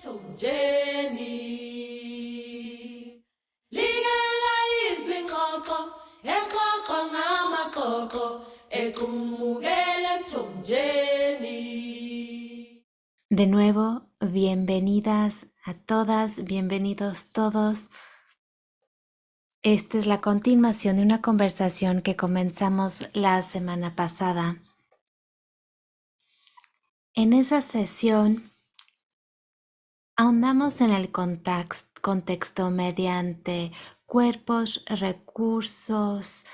emthonjeni likela izwi ngxoxo exoxo ngamaxoxo equmukela emthonjeni. De nuevo, bienvenidas a todas, bienvenidos todos. Esta es la continuación de una conversación que comenzamos la semana pasada. En esa sesión ahondamos en el contexto mediante cuerpos, recursos,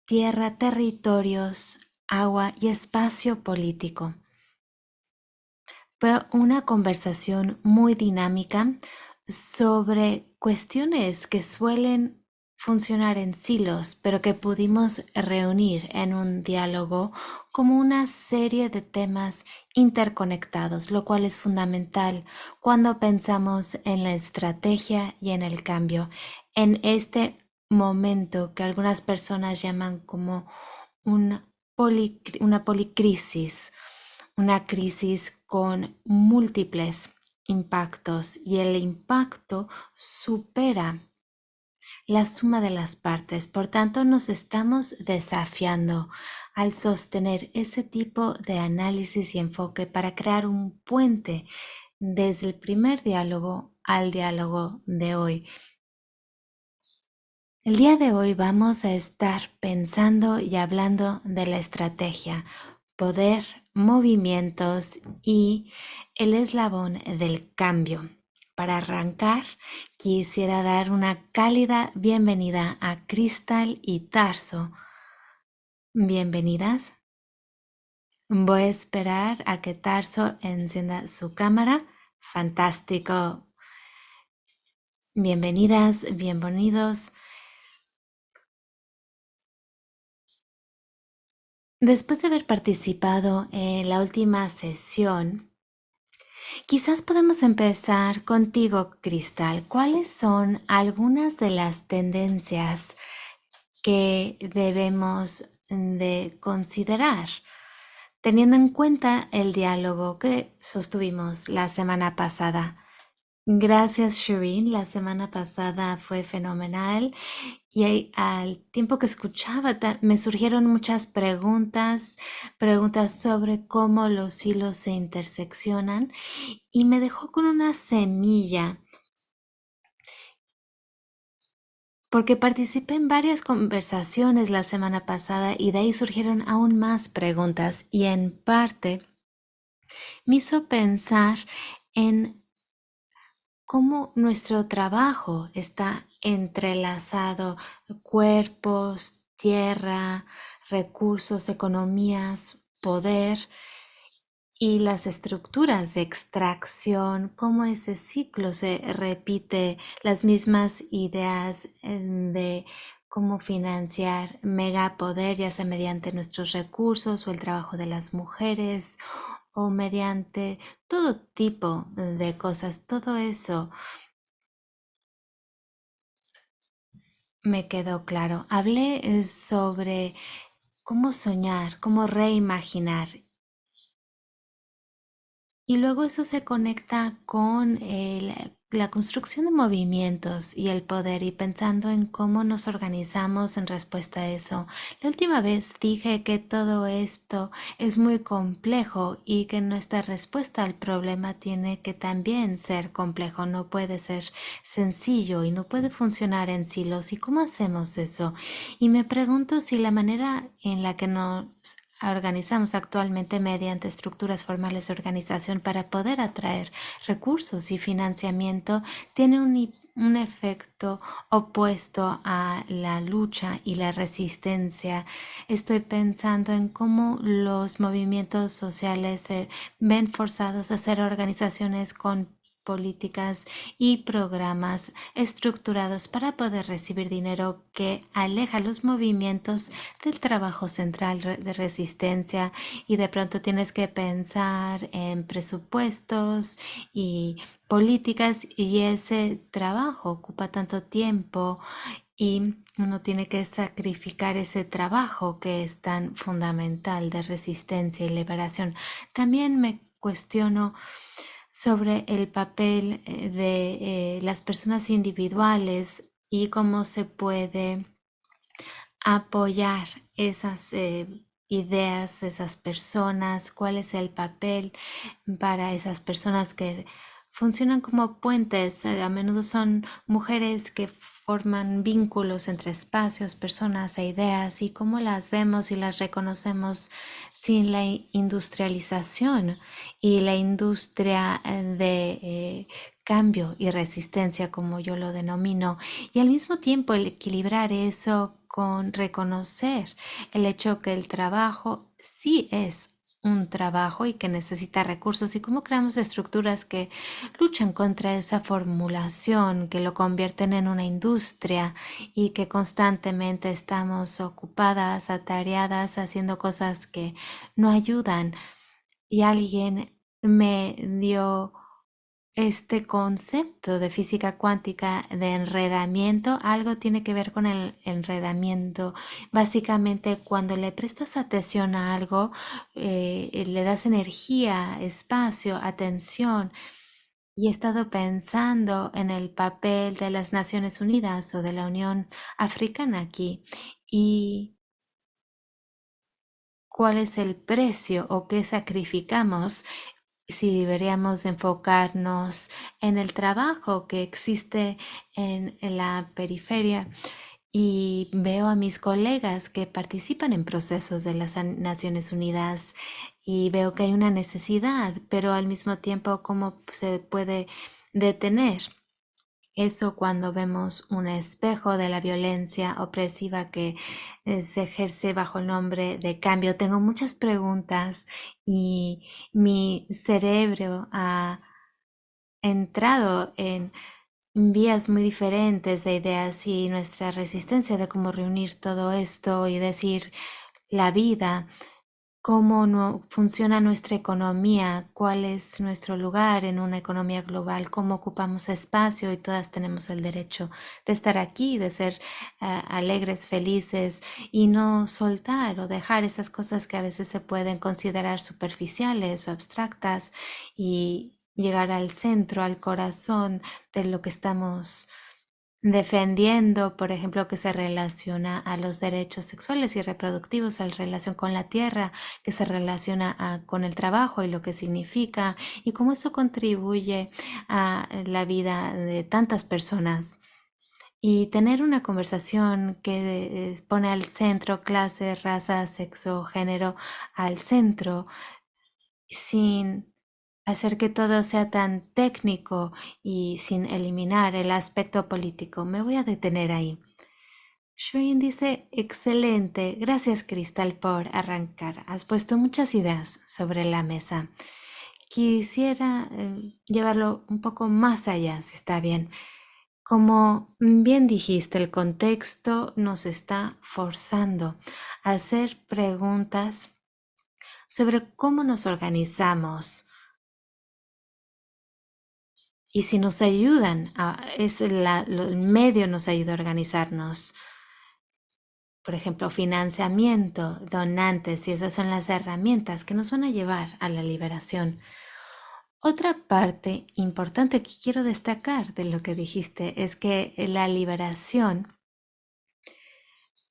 tierra, territorios, agua y espacio político. Fue una conversación muy dinámica sobre cuestiones que suelen funcionar en silos, pero que pudimos reunir en un diálogo como una serie de temas interconectados, lo cual es fundamental cuando pensamos en la estrategia y en el cambio. En este momento que algunas personas llaman como una policrisis, una crisis con múltiples impactos, y el impacto supera la suma de las partes. Por tanto, nos estamos desafiando al sostener ese tipo de análisis y enfoque para crear un puente desde el primer diálogo al diálogo de hoy. El día de hoy vamos a estar pensando y hablando de la estrategia, poder, movimientos y el eslabón del cambio. Para arrancar, quisiera dar una cálida bienvenida a Cristal y Tarso. Bienvenidas. Voy a esperar a que Tarso encienda su cámara. Fantástico. Bienvenidas, bienvenidos. Después de haber participado en la última sesión, quizás podemos empezar contigo, Cristal. ¿Cuáles son algunas de las tendencias que debemos de considerar, teniendo en cuenta el diálogo que sostuvimos la semana pasada? Gracias, Shireen. La semana pasada fue fenomenal y al tiempo que escuchaba me surgieron muchas preguntas sobre cómo los hilos se interseccionan, y me dejó con una semilla, porque participé en varias conversaciones la semana pasada y de ahí surgieron aún más preguntas, y en parte me hizo pensar en cómo nuestro trabajo está entrelazado: cuerpos, tierra, recursos, economías, poder y las estructuras de extracción, cómo ese ciclo se repite, las mismas ideas de cómo financiar megapoder, ya sea mediante nuestros recursos o el trabajo de las mujeres o mediante todo tipo de cosas. Todo eso me quedó claro. Hablé sobre cómo soñar, cómo reimaginar. Y luego eso se conecta con la construcción de movimientos y el poder, y pensando en cómo nos organizamos en respuesta a eso. La última vez dije que todo esto es muy complejo y que nuestra respuesta al problema tiene que también ser complejo, no puede ser sencillo y no puede funcionar en silos. ¿Y cómo hacemos eso? Y me pregunto si la manera en la que nos organizamos actualmente mediante estructuras formales de organización para poder atraer recursos y financiamiento tiene un efecto opuesto a la lucha y la resistencia. Estoy pensando en cómo los movimientos sociales se ven forzados a hacer organizaciones con políticas y programas estructurados para poder recibir dinero que aleja los movimientos del trabajo central de resistencia, y de pronto tienes que pensar en presupuestos y políticas, y ese trabajo ocupa tanto tiempo y uno tiene que sacrificar ese trabajo que es tan fundamental de resistencia y liberación. También me cuestiono sobre el papel de las personas individuales y cómo se puede apoyar esas ideas, esas personas, cuál es el papel para esas personas que funcionan como puentes. A menudo son mujeres que forman vínculos entre espacios, personas e ideas y cómo las vemos y las reconocemos sin la industrialización y la industria de cambio y resistencia, como yo lo denomino, y al mismo tiempo el equilibrar eso con reconocer el hecho que el trabajo sí es un trabajo y que necesita recursos y cómo creamos estructuras que luchan contra esa formulación, que lo convierten en una industria y que constantemente estamos ocupadas, atareadas, haciendo cosas que no ayudan. Y alguien me dio este concepto de física cuántica de enredamiento. Algo tiene que ver con el enredamiento. Básicamente, cuando le prestas atención a algo, le das energía, espacio, atención. Y he estado pensando en el papel de las Naciones Unidas o de la Unión Africana aquí y cuál es el precio o qué sacrificamos si deberíamos enfocarnos en el trabajo que existe en la periferia. Y veo a mis colegas que participan en procesos de las Naciones Unidas y veo que hay una necesidad, pero al mismo tiempo, ¿cómo se puede detener eso cuando vemos un espejo de la violencia opresiva que se ejerce bajo el nombre de cambio? Tengo muchas preguntas y mi cerebro ha entrado en vías muy diferentes de ideas y nuestra resistencia de cómo reunir todo esto y decir la vida, cómo no funciona nuestra economía, cuál es nuestro lugar en una economía global, cómo ocupamos espacio y todas tenemos el derecho de estar aquí, de ser alegres, felices y no soltar o dejar esas cosas que a veces se pueden considerar superficiales o abstractas y llegar al centro, al corazón de lo que estamos defendiendo, por ejemplo, que se relaciona a los derechos sexuales y reproductivos, a la relación con la tierra, que se relaciona con el trabajo y lo que significa, y cómo eso contribuye a la vida de tantas personas. Y tener una conversación que pone al centro clase, raza, sexo, género, al centro, sin hacer que todo sea tan técnico y sin eliminar el aspecto político. Me voy a detener ahí. Shuin dice, excelente, gracias Cristal por arrancar. Has puesto muchas ideas sobre la mesa. Quisiera llevarlo un poco más allá, si está bien. Como bien dijiste, el contexto nos está forzando a hacer preguntas sobre cómo nos organizamos y si nos ayudan, el medio nos ayuda a organizarnos. Por ejemplo, financiamiento, donantes, y esas son las herramientas que nos van a llevar a la liberación. Otra parte importante que quiero destacar de lo que dijiste es que la liberación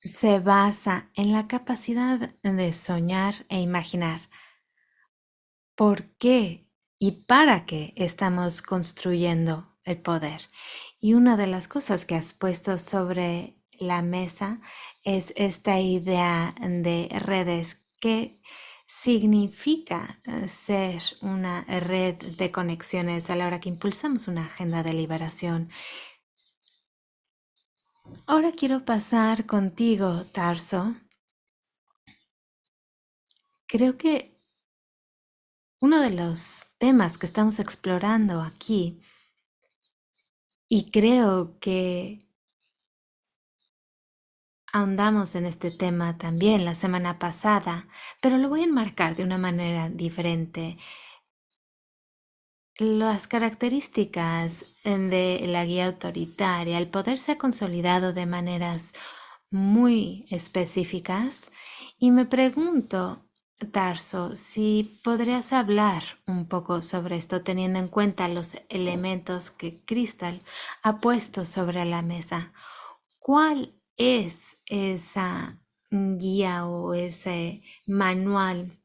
se basa en la capacidad de soñar e imaginar por qué y para qué estamos construyendo el poder. Y una de las cosas que has puesto sobre la mesa es esta idea de redes. ¿Qué significa ser una red de conexiones a la hora que impulsamos una agenda de liberación? Ahora quiero pasar contigo, Tarso. Creo que uno de los temas que estamos explorando aquí, y creo que ahondamos en este tema también la semana pasada, pero lo voy a enmarcar de una manera diferente. Las características de la guía autoritaria, el poder se ha consolidado de maneras muy específicas y me pregunto Tarso, si podrías hablar un poco sobre esto, teniendo en cuenta los elementos que Crystal ha puesto sobre la mesa. ¿Cuál es esa guía o ese manual?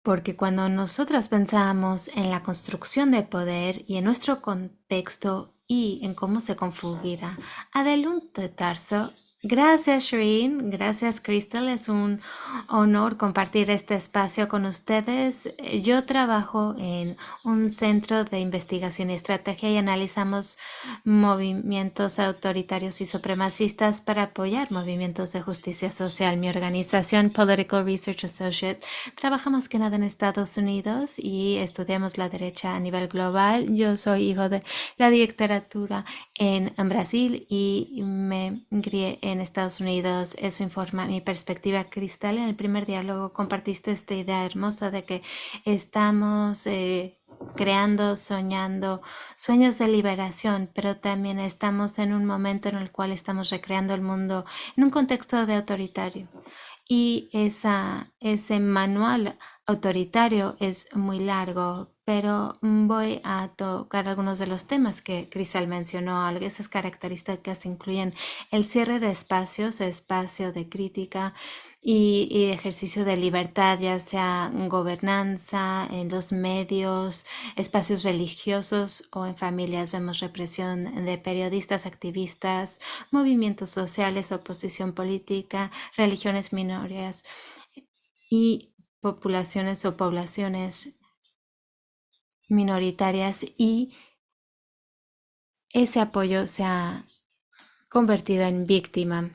Porque cuando nosotras pensamos en la construcción de poder y en nuestro contexto y en cómo se configura, adelante, Tarso. Gracias, Shireen. Gracias, Crystal. Es un honor compartir este espacio con ustedes. Yo trabajo en un centro de investigación y estrategia y analizamos movimientos autoritarios y supremacistas para apoyar movimientos de justicia social. Mi organización, Political Research Associate, trabaja más que nada en Estados Unidos y estudiamos la derecha a nivel global. Yo soy hijo de la literatura en Brasil y me crié en Estados Unidos. Eso informa mi perspectiva. Cristal, en el primer diálogo compartiste esta idea hermosa de que estamos creando, soñando sueños de liberación, pero también estamos en un momento en el cual estamos recreando el mundo en un contexto de autoritario. Y ese manual autoritario es muy largo, pero voy a tocar algunos de los temas que Cristal mencionó. Esas características incluyen el cierre de espacios, espacio de crítica y ejercicio de libertad, ya sea gobernanza, en los medios, espacios religiosos o en familias. Vemos represión de periodistas, activistas, movimientos sociales, oposición política, religiones minoritarias y populaciones o poblaciones minoritarias, y ese apoyo se ha convertido en víctima.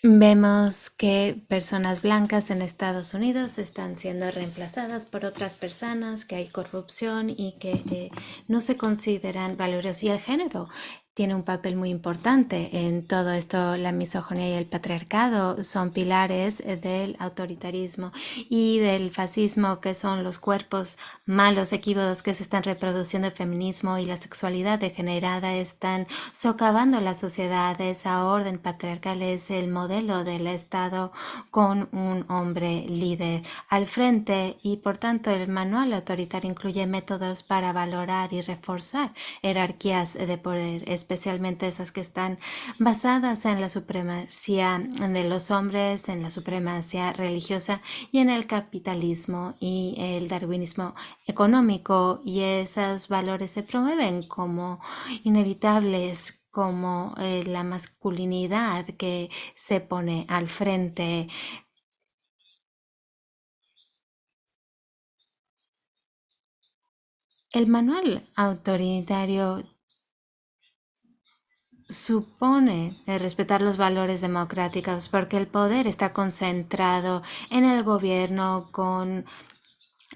Vemos que personas blancas en Estados Unidos están siendo reemplazadas por otras personas, que hay corrupción y que no se consideran valores. Y el género tiene un papel muy importante en todo esto. La misoginia y el patriarcado son pilares del autoritarismo y del fascismo, que son los cuerpos malos, equívocos que se están reproduciendo. El feminismo y la sexualidad degenerada están socavando la sociedad. Esa orden patriarcal es el modelo del Estado con un hombre líder al frente, y por tanto el manual autoritario incluye métodos para valorar y reforzar jerarquías de poder, especialmente esas que están basadas en la supremacía de los hombres, en la supremacía religiosa y en el capitalismo y el darwinismo económico. Y esos valores se promueven como inevitables, como la masculinidad que se pone al frente. El manual autoritario supone respetar los valores democráticos, porque el poder está concentrado en el gobierno con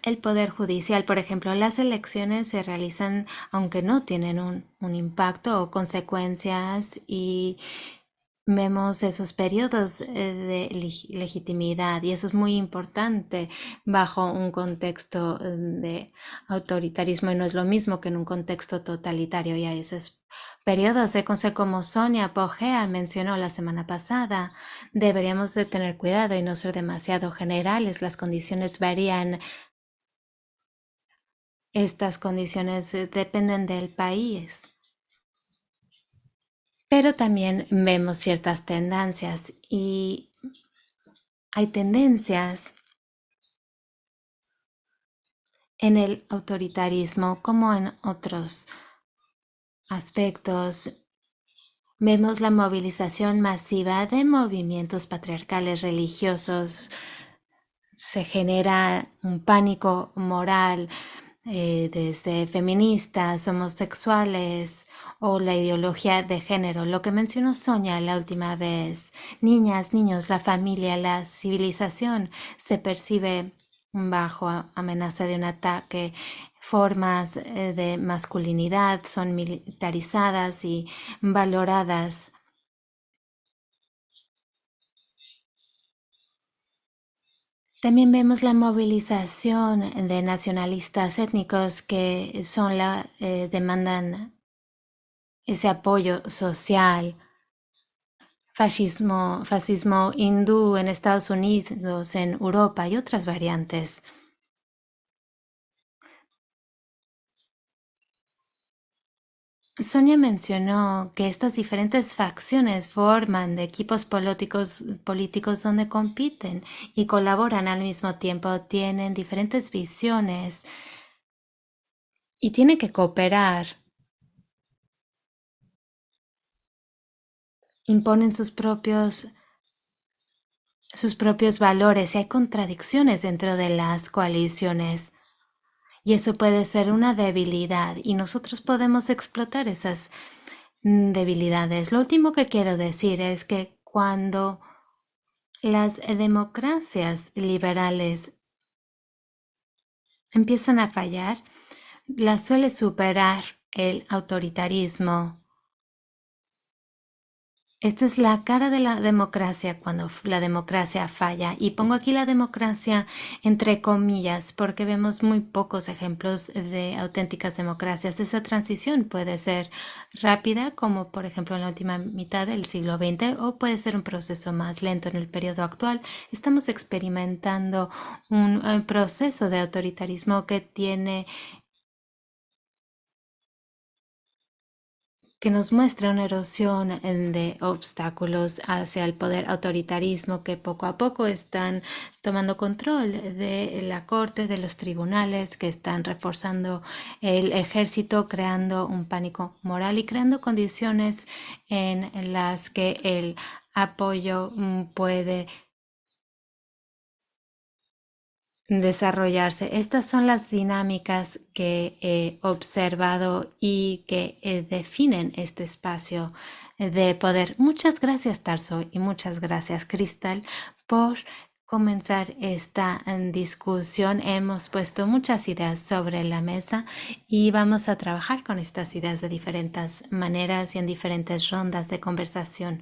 el poder judicial. Por ejemplo, las elecciones se realizan aunque no tienen un impacto o consecuencias, y vemos esos periodos de legitimidad, y eso es muy importante bajo un contexto de autoritarismo, y no es lo mismo que en un contexto totalitario. Y hay esos periodos de consejo, como Sonia Pogea mencionó la semana pasada. Deberíamos de tener cuidado y no ser demasiado generales. Las condiciones varían. Estas condiciones dependen del país. Pero también vemos ciertas tendencias, y hay tendencias en el autoritarismo como en otros aspectos. Vemos la movilización masiva de movimientos patriarcales religiosos. Se genera un pánico moral, desde feministas, homosexuales o la ideología de género. Lo que mencionó Sonia la última vez: niñas, niños, la familia, la civilización se percibe bajo amenaza de un ataque. Formas de masculinidad son militarizadas y valoradas. También vemos la movilización de nacionalistas étnicos que demandan ese apoyo social. fascismo hindú en Estados Unidos, en Europa y otras variantes. Sonia mencionó que estas diferentes facciones forman de equipos políticos donde compiten y colaboran al mismo tiempo, tienen diferentes visiones y tienen que cooperar, imponen sus propios valores y hay contradicciones dentro de las coaliciones. Y eso puede ser una debilidad y nosotros podemos explotar esas debilidades. Lo último que quiero decir es que cuando las democracias liberales empiezan a fallar, las suele superar el autoritarismo. Esta es la cara de la democracia cuando la democracia falla. Y pongo aquí la democracia entre comillas porque vemos muy pocos ejemplos de auténticas democracias. Esa transición puede ser rápida, como por ejemplo en la última mitad del siglo XX, o puede ser un proceso más lento en el periodo actual. Estamos experimentando un proceso de autoritarismo que nos muestra una erosión de obstáculos hacia el poder autoritarismo que poco a poco están tomando control de la corte, de los tribunales, que están reforzando el ejército, creando un pánico moral y creando condiciones en las que el apoyo puede desarrollarse. Estas son las dinámicas que he observado y que definen este espacio de poder. Muchas gracias, Tarso, y muchas gracias, Cristal, por comenzar esta discusión. Hemos puesto muchas ideas sobre la mesa y vamos a trabajar con estas ideas de diferentes maneras y en diferentes rondas de conversación.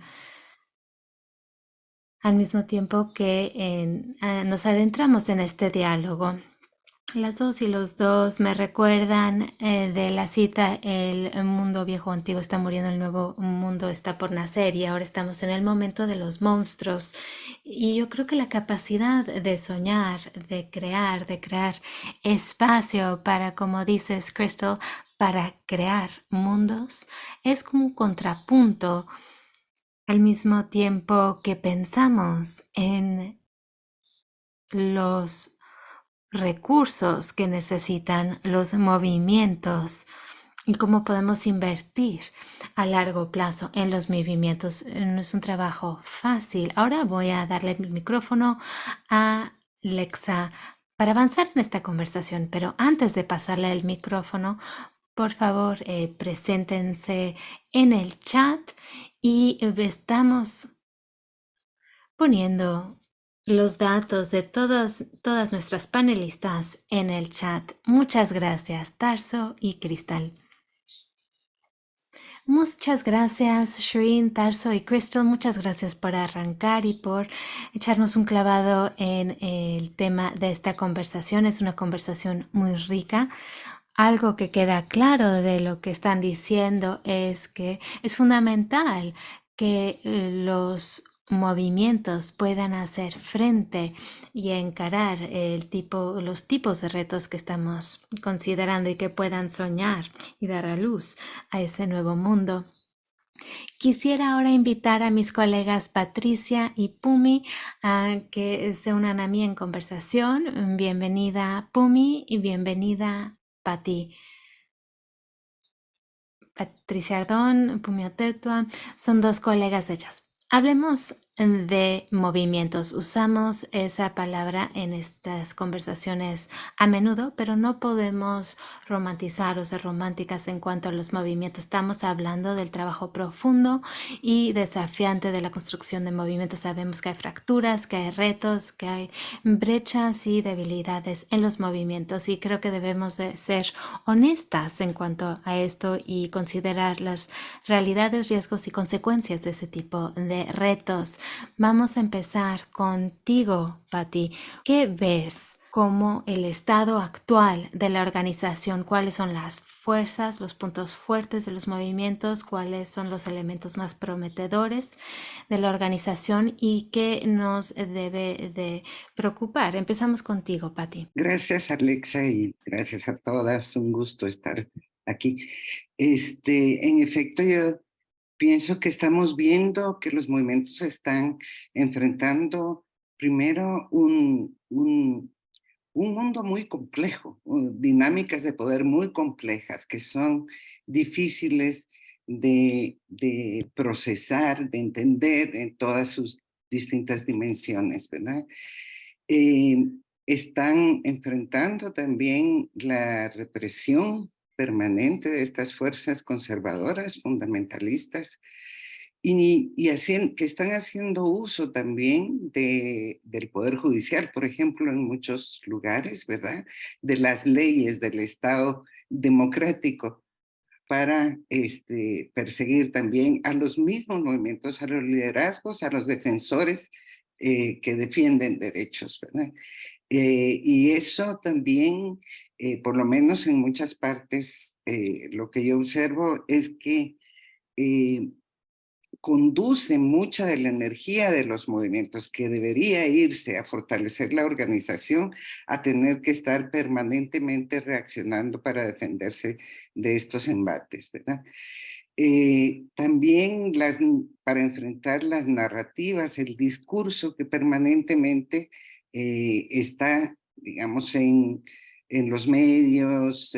Al mismo tiempo que nos adentramos en este diálogo. Las dos y los dos me recuerdan de la cita, el mundo viejo antiguo está muriendo, el nuevo mundo está por nacer y ahora estamos en el momento de los monstruos. Y yo creo que la capacidad de soñar, de crear espacio para, como dices, Crystal, para crear mundos, es como un contrapunto al mismo tiempo que pensamos en los recursos que necesitan los movimientos y cómo podemos invertir a largo plazo en los movimientos. No es un trabajo fácil. Ahora voy a darle el micrófono a Lexa para avanzar en esta conversación, pero antes de pasarle el micrófono, por favor, preséntense en el chat y estamos poniendo los datos de todas nuestras panelistas en el chat. Muchas gracias, Tarso y Cristal. Muchas gracias, Shireen, Tarso y Crystal. Muchas gracias por arrancar y por echarnos un clavado en el tema de esta conversación. Es una conversación muy rica. Algo que queda claro de lo que están diciendo es que es fundamental que los movimientos puedan hacer frente y encarar los tipos de retos que estamos considerando y que puedan soñar y dar a luz a ese nuevo mundo. Quisiera ahora invitar a mis colegas Patricia y Pumi a que se unan a mí en conversación. Bienvenida Pumi y bienvenida Pati. Patricia Ardón, Pumi Otetua, son dos colegas de ellas. Hablemos de movimientos. Usamos esa palabra en estas conversaciones a menudo, pero no podemos romantizar o ser románticas en cuanto a los movimientos. Estamos hablando del trabajo profundo y desafiante de la construcción de movimientos. Sabemos que hay fracturas, que hay retos, que hay brechas y debilidades en los movimientos y creo que debemos de ser honestas en cuanto a esto y considerar las realidades, riesgos y consecuencias de ese tipo de retos. Vamos a empezar contigo, Patti. ¿Qué ves como el estado actual de la organización, cuáles son las fuerzas, los puntos fuertes de los movimientos, cuáles son los elementos más prometedores de la organización y qué nos debe de preocupar. Empezamos contigo, Patti. Gracias, Alexa, y gracias a todas. Un gusto estar aquí. En efecto, yo pienso que estamos viendo que los movimientos están enfrentando primero un mundo muy complejo, dinámicas de poder muy complejas que son difíciles de procesar, de entender en todas sus distintas dimensiones, ¿verdad? Eh, Están enfrentando también la represión permanente de estas fuerzas conservadoras, fundamentalistas, que están haciendo uso también del Poder Judicial, por ejemplo, en muchos lugares, ¿verdad? De las leyes del Estado democrático para perseguir también a los mismos movimientos, a los liderazgos, a los defensores que defienden derechos, ¿verdad? Y eso también, por lo menos en muchas partes, lo que yo observo es que eh, conduce mucha de la energía de los movimientos que debería irse a fortalecer la organización, a tener que estar permanentemente reaccionando para defenderse de estos embates, ¿verdad? También para enfrentar las narrativas, el discurso que permanentemente está, digamos, en los medios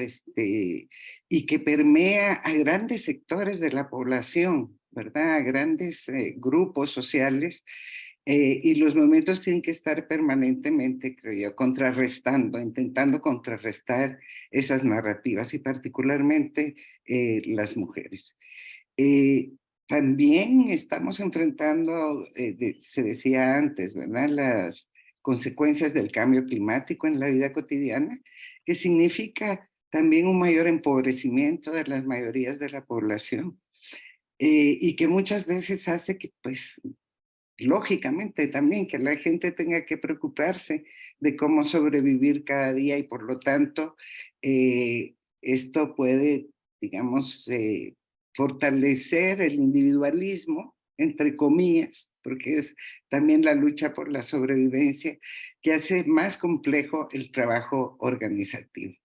y que permea a grandes sectores de la población, ¿verdad? A grandes grupos sociales. Y los movimientos tienen que estar permanentemente, creo yo, contrarrestando, intentando contrarrestar esas narrativas y particularmente las mujeres. Eh, También estamos enfrentando, se decía antes, ¿verdad? Las consecuencias del cambio climático en la vida cotidiana, que significa también un mayor empobrecimiento de las mayorías de la población y que muchas veces hace que, pues, lógicamente también que la gente tenga que preocuparse de cómo sobrevivir cada día y por lo tanto esto puede, digamos, fortalecer el individualismo, entre comillas, porque es también la lucha por la sobrevivencia que hace más complejo el trabajo organizativo.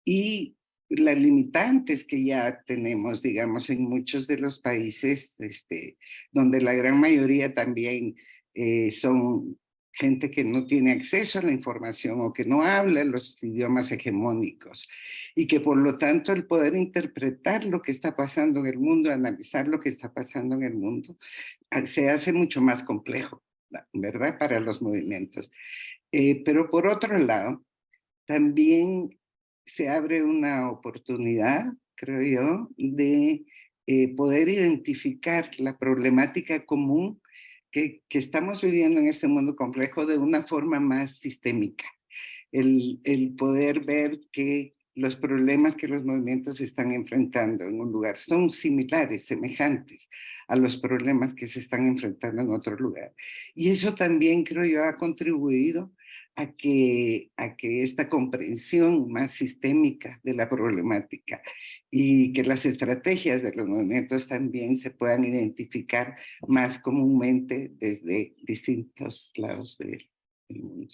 Y las limitantes que ya tenemos, digamos, en muchos de los países, donde la gran mayoría también son gente que no tiene acceso a la información o que no habla los idiomas hegemónicos y que por lo tanto el poder interpretar lo que está pasando en el mundo, analizar lo que está pasando en el mundo, se hace mucho más complejo, ¿verdad? Para los movimientos. Pero por otro lado, también se abre una oportunidad, creo yo, de poder identificar la problemática común que estamos viviendo en este mundo complejo de una forma más sistémica. El poder ver que los problemas que los movimientos están enfrentando en un lugar son similares, semejantes a los problemas que se están enfrentando en otro lugar. Y eso también, creo yo, ha contribuido a que esta comprensión más sistémica de la problemática y que las estrategias de los movimientos también se puedan identificar más comúnmente desde distintos lados del mundo.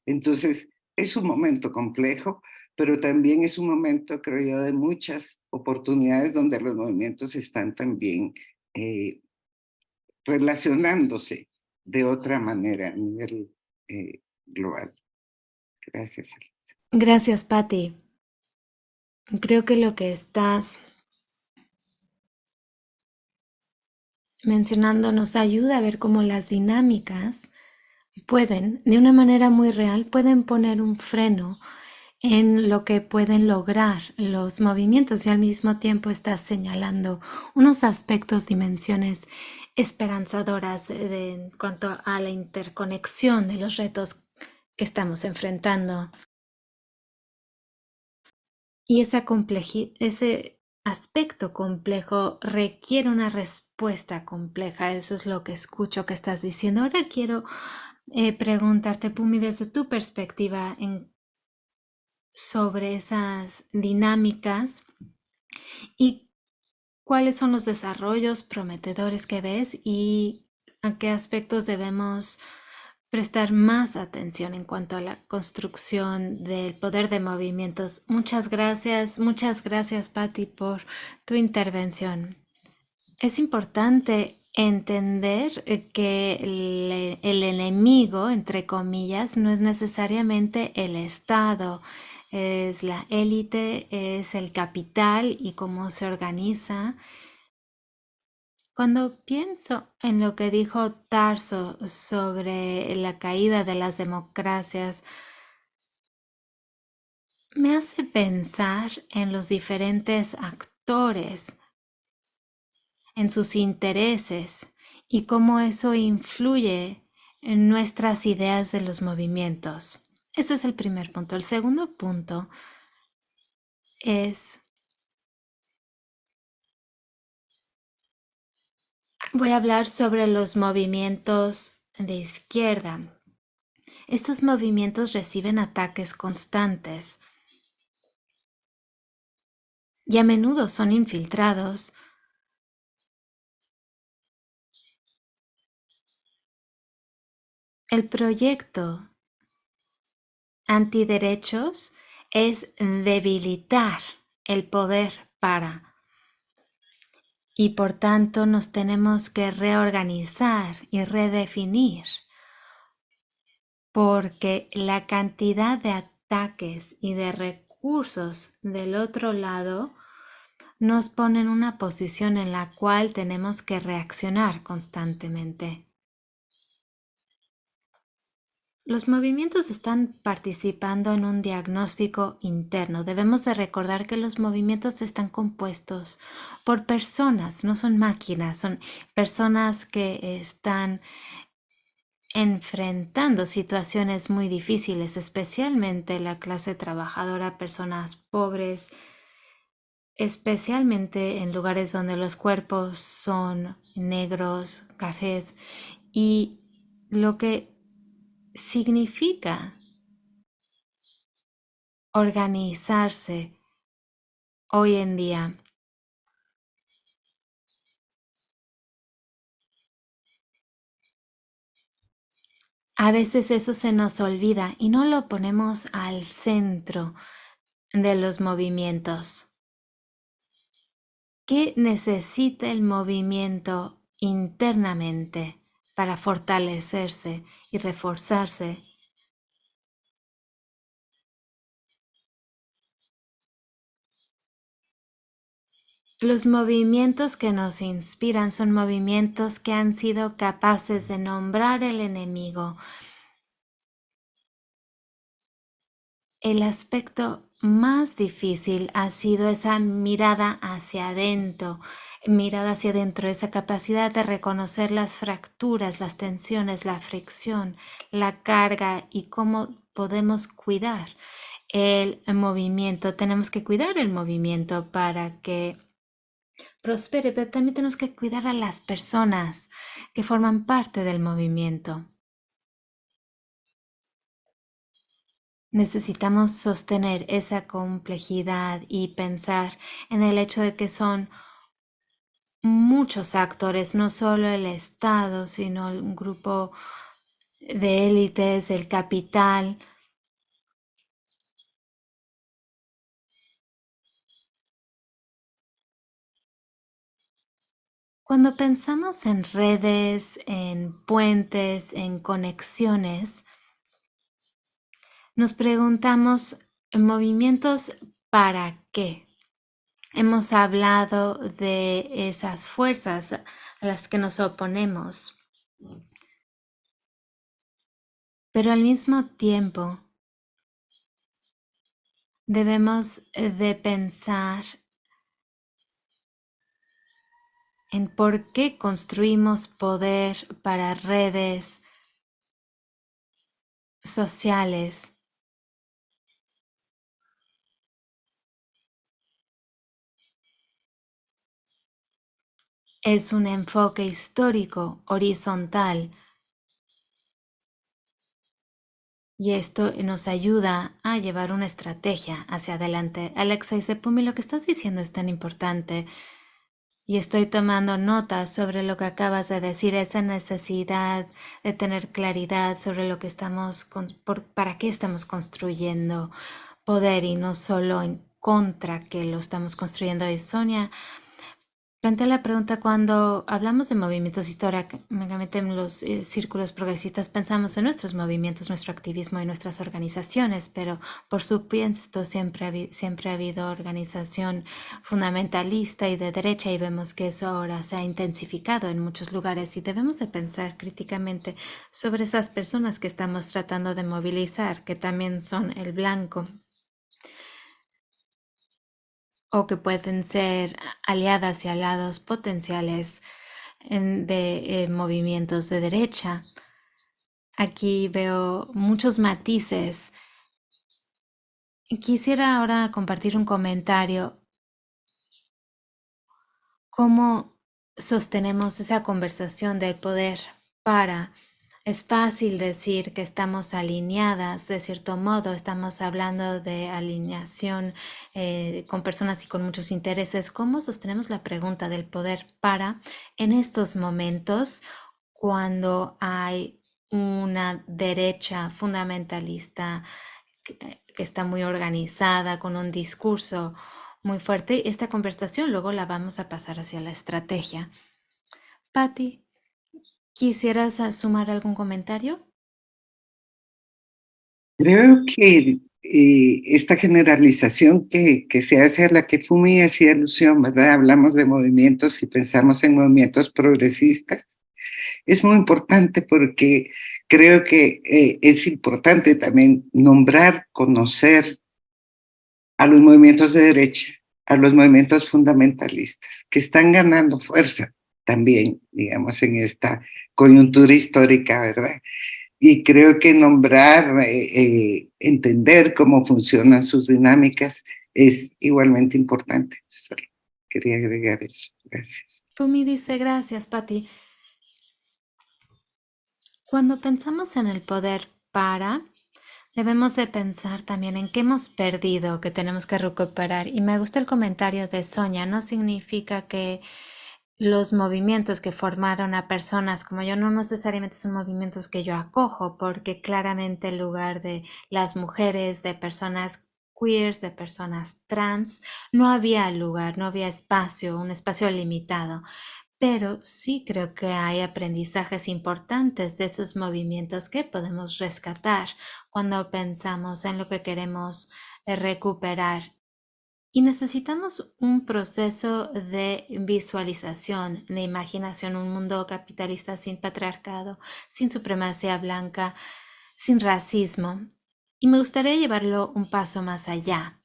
Entonces, es un momento complejo, pero también es un momento, creo yo, de muchas oportunidades donde los movimientos están también relacionándose de otra manera a nivel global. Gracias. Gracias, Patti. Creo que lo que estás mencionando nos ayuda a ver cómo las dinámicas pueden, de una manera muy real, pueden poner un freno en lo que pueden lograr los movimientos y al mismo tiempo estás señalando unos aspectos, dimensiones esperanzadoras en cuanto a la interconexión de los retos que estamos enfrentando. Y ese aspecto complejo requiere una respuesta compleja. Eso es lo que escucho que estás diciendo. Ahora quiero preguntarte, Pumi, desde tu perspectiva sobre esas dinámicas y cuáles son los desarrollos prometedores que ves y a qué aspectos debemos prestar más atención en cuanto a la construcción del poder de movimientos. Muchas gracias, Patti, por tu intervención. Es importante entender que el enemigo, entre comillas, no es necesariamente el Estado, es la élite, es el capital y cómo se organiza. Cuando pienso en lo que dijo Tarso sobre la caída de las democracias, me hace pensar en los diferentes actores, en sus intereses y cómo eso influye en nuestras ideas de los movimientos. Ese es el primer punto. El segundo punto es, voy a hablar sobre los movimientos de izquierda. Estos movimientos reciben ataques constantes y a menudo son infiltrados. El proyecto antiderechos es debilitar el poder y por tanto nos tenemos que reorganizar y redefinir porque la cantidad de ataques y de recursos del otro lado nos pone en una posición en la cual tenemos que reaccionar constantemente. Los movimientos están participando en un diagnóstico interno. Debemos de recordar que los movimientos están compuestos por personas, no son máquinas, son personas que están enfrentando situaciones muy difíciles, especialmente la clase trabajadora, personas pobres, especialmente en lugares donde los cuerpos son negros, cafés, y lo que significa organizarse hoy en día. A veces eso se nos olvida y no lo ponemos al centro de los movimientos. ¿Qué necesita el movimiento internamente para fortalecerse y reforzarse? Los movimientos que nos inspiran son movimientos que han sido capaces de nombrar el enemigo. El aspecto más difícil ha sido esa mirada hacia adentro, esa capacidad de reconocer las fracturas, las tensiones, la fricción, la carga y cómo podemos cuidar el movimiento. Tenemos que cuidar el movimiento para que prospere, pero también tenemos que cuidar a las personas que forman parte del movimiento. Necesitamos sostener esa complejidad y pensar en el hecho de que son muchos actores, no solo el Estado, sino un grupo de élites, el capital. Cuando pensamos en redes, en puentes, en conexiones, nos preguntamos, ¿movimientos para qué? Hemos hablado de esas fuerzas a las que nos oponemos, pero al mismo tiempo debemos de pensar en por qué construimos poder para redes sociales. Es un enfoque histórico, horizontal, Y esto nos ayuda a llevar una estrategia hacia adelante. Alexa dice, Pumi, lo que estás diciendo es tan importante. Y estoy tomando nota sobre lo que acabas de decir, esa necesidad de tener claridad sobre lo que estamos, para qué estamos construyendo poder y no solo en contra que lo estamos construyendo. Y Sonia plantea la pregunta, cuando hablamos de movimientos históricamente en los círculos progresistas pensamos en nuestros movimientos, nuestro activismo y nuestras organizaciones, pero por supuesto siempre ha habido organización fundamentalista y de derecha y vemos que eso ahora se ha intensificado en muchos lugares y debemos de pensar críticamente sobre esas personas que estamos tratando de movilizar, que también son el blanco o que pueden ser aliadas y aliados potenciales de movimientos de derecha. Aquí veo muchos matices. Quisiera ahora compartir un comentario. ¿Cómo sostenemos esa conversación del poder para? Es fácil decir que estamos alineadas, de cierto modo, estamos hablando de alineación con personas y con muchos intereses. ¿Cómo sostenemos la pregunta del poder para en estos momentos cuando hay una derecha fundamentalista que está muy organizada, con un discurso muy fuerte? Esta conversación luego la vamos a pasar hacia la estrategia. Patti, ¿quisieras sumar algún comentario? Creo que esta generalización que se hace a la que Fumi hacía alusión, ¿verdad? Hablamos de movimientos y pensamos en movimientos progresistas. Es muy importante porque creo que es importante también nombrar, conocer a los movimientos de derecha, a los movimientos fundamentalistas, que están ganando fuerza también, digamos, en esta coyuntura histórica, ¿verdad? Y creo que nombrar, entender cómo funcionan sus dinámicas es igualmente importante. Solo quería agregar eso. Gracias. Pumi dice, gracias, Patti. Cuando pensamos en el poder para, debemos de pensar también en qué hemos perdido, que tenemos que recuperar. Y me gusta el comentario de Sonia, no significa que los movimientos que formaron a personas como yo no necesariamente son movimientos que yo acojo, porque claramente en lugar de las mujeres, de personas queers, de personas trans, no había lugar, no había espacio, un espacio limitado. Pero sí creo que hay aprendizajes importantes de esos movimientos que podemos rescatar cuando pensamos en lo que queremos recuperar. Y necesitamos un proceso de visualización, de imaginación, un mundo capitalista sin patriarcado, sin supremacía blanca, sin racismo. Y me gustaría llevarlo un paso más allá.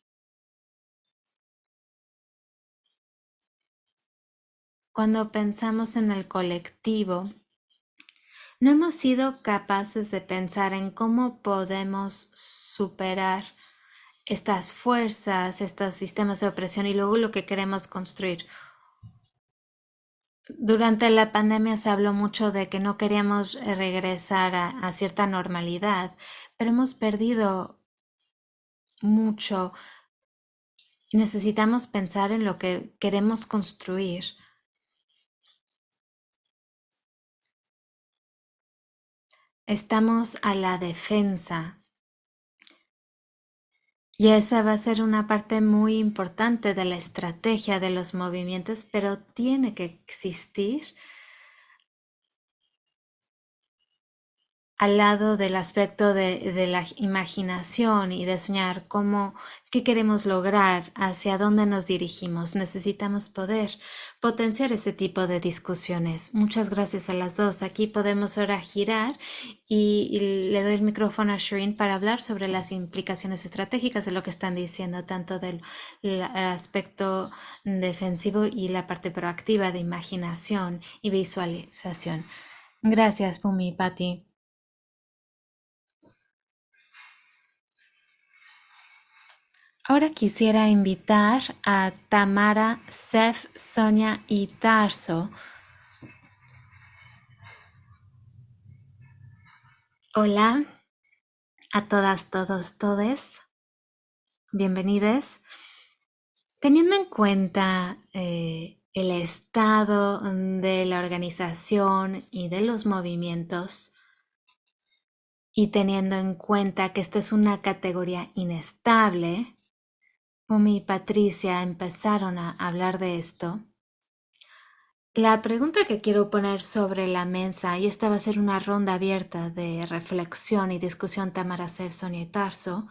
Cuando pensamos en el colectivo, no hemos sido capaces de pensar en cómo podemos superar estas fuerzas, estos sistemas de opresión y luego lo que queremos construir. Durante la pandemia se habló mucho de que no queríamos regresar a cierta normalidad, pero hemos perdido mucho. Necesitamos pensar en lo que queremos construir. Estamos a la defensa. Y esa va a ser una parte muy importante de la estrategia de los movimientos, pero tiene que existir al lado del aspecto de la imaginación y de soñar qué queremos lograr, hacia dónde nos dirigimos. Necesitamos poder potenciar ese tipo de discusiones. Muchas gracias a las dos. Aquí podemos ahora girar y le doy el micrófono a Shireen para hablar sobre las implicaciones estratégicas de lo que están diciendo, tanto del aspecto defensivo y la parte proactiva de imaginación y visualización. Gracias, Pumi, Patti. Ahora quisiera invitar a Tamara, Sef, Sonia y Tarso. Hola, a todas, todos, todes. Bienvenidos. Teniendo en cuenta el estado de la organización y de los movimientos, y teniendo en cuenta que esta es una categoría inestable, Umi y Patricia empezaron a hablar de esto. La pregunta que quiero poner sobre la mesa, y esta va a ser una ronda abierta de reflexión y discusión, Tamara, Sef, Sonia y Tarso.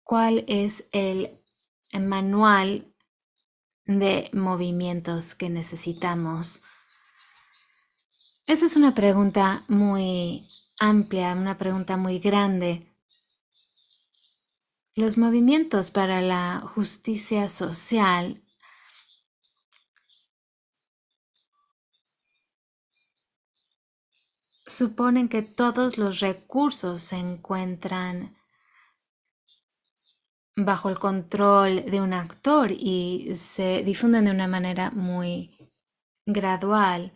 ¿Cuál es el manual de movimientos que necesitamos? Esa es una pregunta muy amplia, una pregunta muy grande. Los movimientos para la justicia social suponen que todos los recursos se encuentran bajo el control de un actor y se difunden de una manera muy gradual.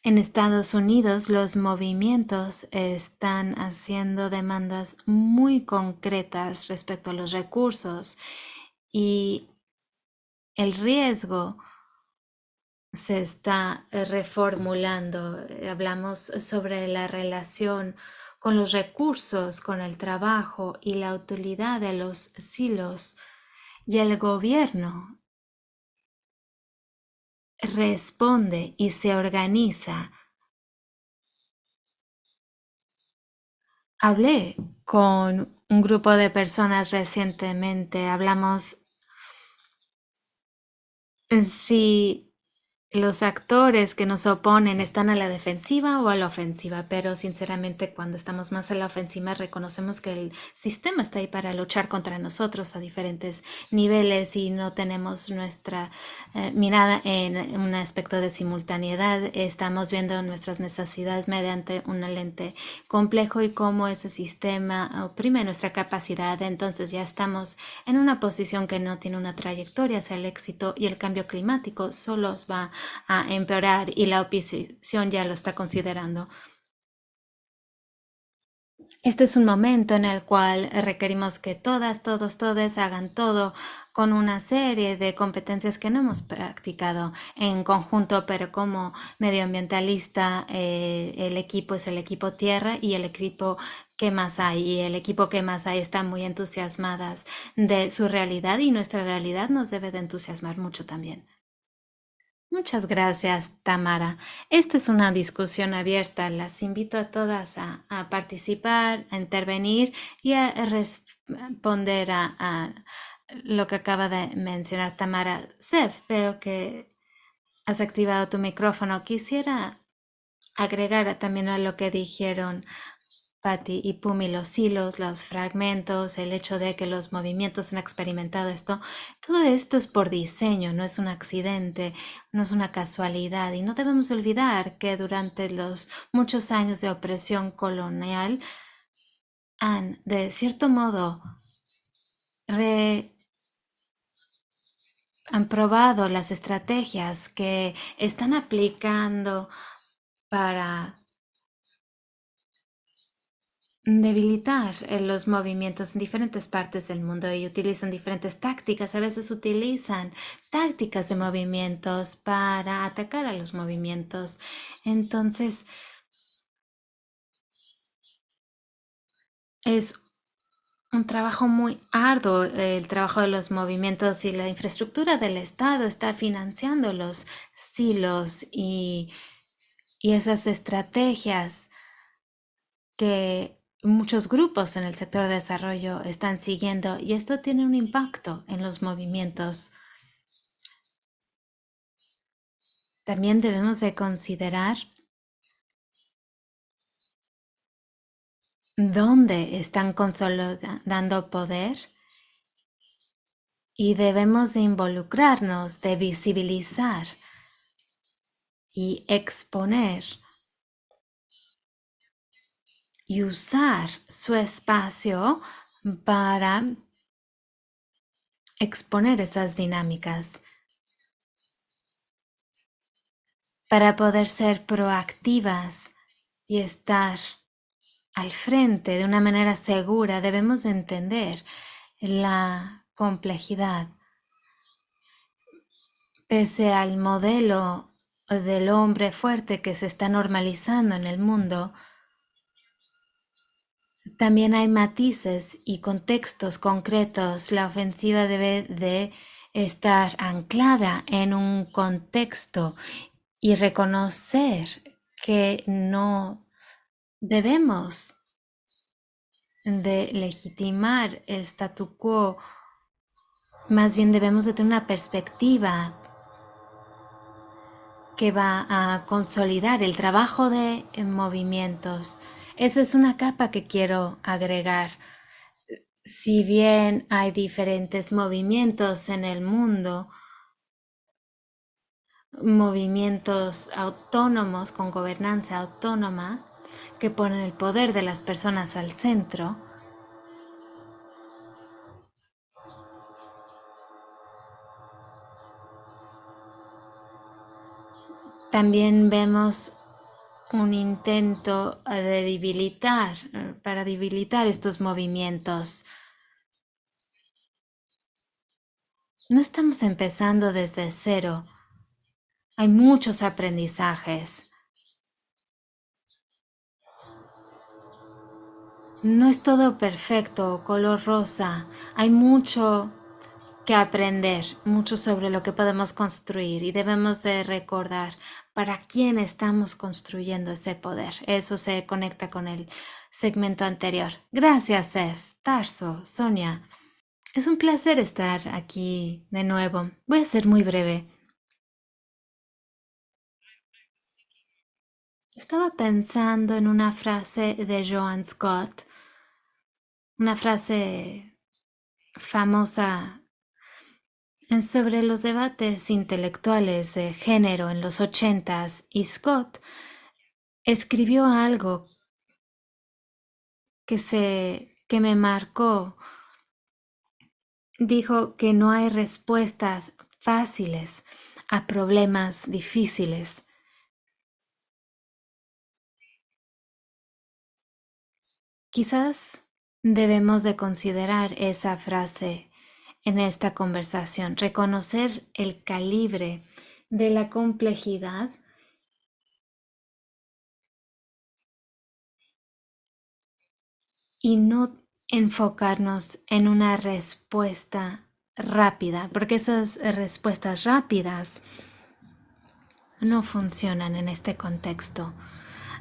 En Estados Unidos, los movimientos están haciendo demandas muy concretas respecto a los recursos y el riesgo se está reformulando. Hablamos sobre la relación con los recursos, con el trabajo y la utilidad de los silos, y el gobierno responde y se organiza. Hablé con un grupo de personas recientemente, hablamos si los actores que nos oponen están a la defensiva o a la ofensiva, pero sinceramente cuando estamos más a la ofensiva reconocemos que el sistema está ahí para luchar contra nosotros a diferentes niveles y no tenemos nuestra mirada en un aspecto de simultaneidad. Estamos viendo nuestras necesidades mediante una lente complejo y cómo ese sistema oprime nuestra capacidad. Entonces ya estamos en una posición que no tiene una trayectoria hacia el éxito y el cambio climático solo va a empeorar y la oposición ya lo está considerando. Este es un momento en el cual requerimos que todas, todos, todes hagan todo con una serie de competencias que no hemos practicado en conjunto, pero como medioambientalista el equipo es el equipo tierra y el equipo que más hay, y el equipo que más hay está muy entusiasmadas de su realidad y nuestra realidad nos debe de entusiasmar mucho también. Muchas gracias, Tamara. Esta es una discusión abierta. Las invito a todas a participar, a intervenir y a responder a lo que acaba de mencionar Tamara. Sef, veo que has activado tu micrófono. Quisiera agregar también a lo que dijeron Patti y Pumi, los hilos, los fragmentos, el hecho de que los movimientos han experimentado esto, todo esto es por diseño, no es un accidente, no es una casualidad y no debemos olvidar que durante los muchos años de opresión colonial han, de cierto modo, han probado las estrategias que están aplicando para debilitar los movimientos en diferentes partes del mundo y utilizan diferentes tácticas. A veces utilizan tácticas de movimientos para atacar a los movimientos. Entonces, es un trabajo muy arduo el trabajo de los movimientos y la infraestructura del Estado está financiando los silos y esas estrategias que muchos grupos en el sector de desarrollo están siguiendo y esto tiene un impacto en los movimientos. También debemos de considerar dónde están consolidando poder y debemos de involucrarnos, de visibilizar y exponer y usar su espacio para exponer esas dinámicas. para poder ser proactivas y estar al frente de una manera segura, debemos entender la complejidad. Pese al modelo del hombre fuerte que se está normalizando en el mundo, también hay matices y contextos concretos. La ofensiva debe de estar anclada en un contexto y reconocer que no debemos de legitimar el statu quo, más bien debemos de tener una perspectiva que va a consolidar el trabajo de movimientos. Esa es una capa que quiero agregar. Si bien hay diferentes movimientos en el mundo, movimientos autónomos con gobernanza autónoma que ponen el poder de las personas al centro, también vemos un intento de debilitar, para debilitar estos movimientos. No estamos empezando desde cero. Hay muchos aprendizajes. No es todo perfecto, color rosa. Hay mucho que aprender, mucho sobre lo que podemos construir y debemos de recordar para quién estamos construyendo ese poder. Eso se conecta con el segmento anterior. Gracias, Sef, Tarso, Sonia. Es un placer estar aquí de nuevo. Voy a ser muy breve. Estaba pensando en una frase de Joan Scott, una frase famosa sobre los debates intelectuales de género en los 80s, y Scott escribió algo que me marcó. Dijo que no hay respuestas fáciles a problemas difíciles. Quizás debemos de considerar esa frase en esta conversación, reconocer el calibre de la complejidad y no enfocarnos en una respuesta rápida, porque esas respuestas rápidas no funcionan en este contexto.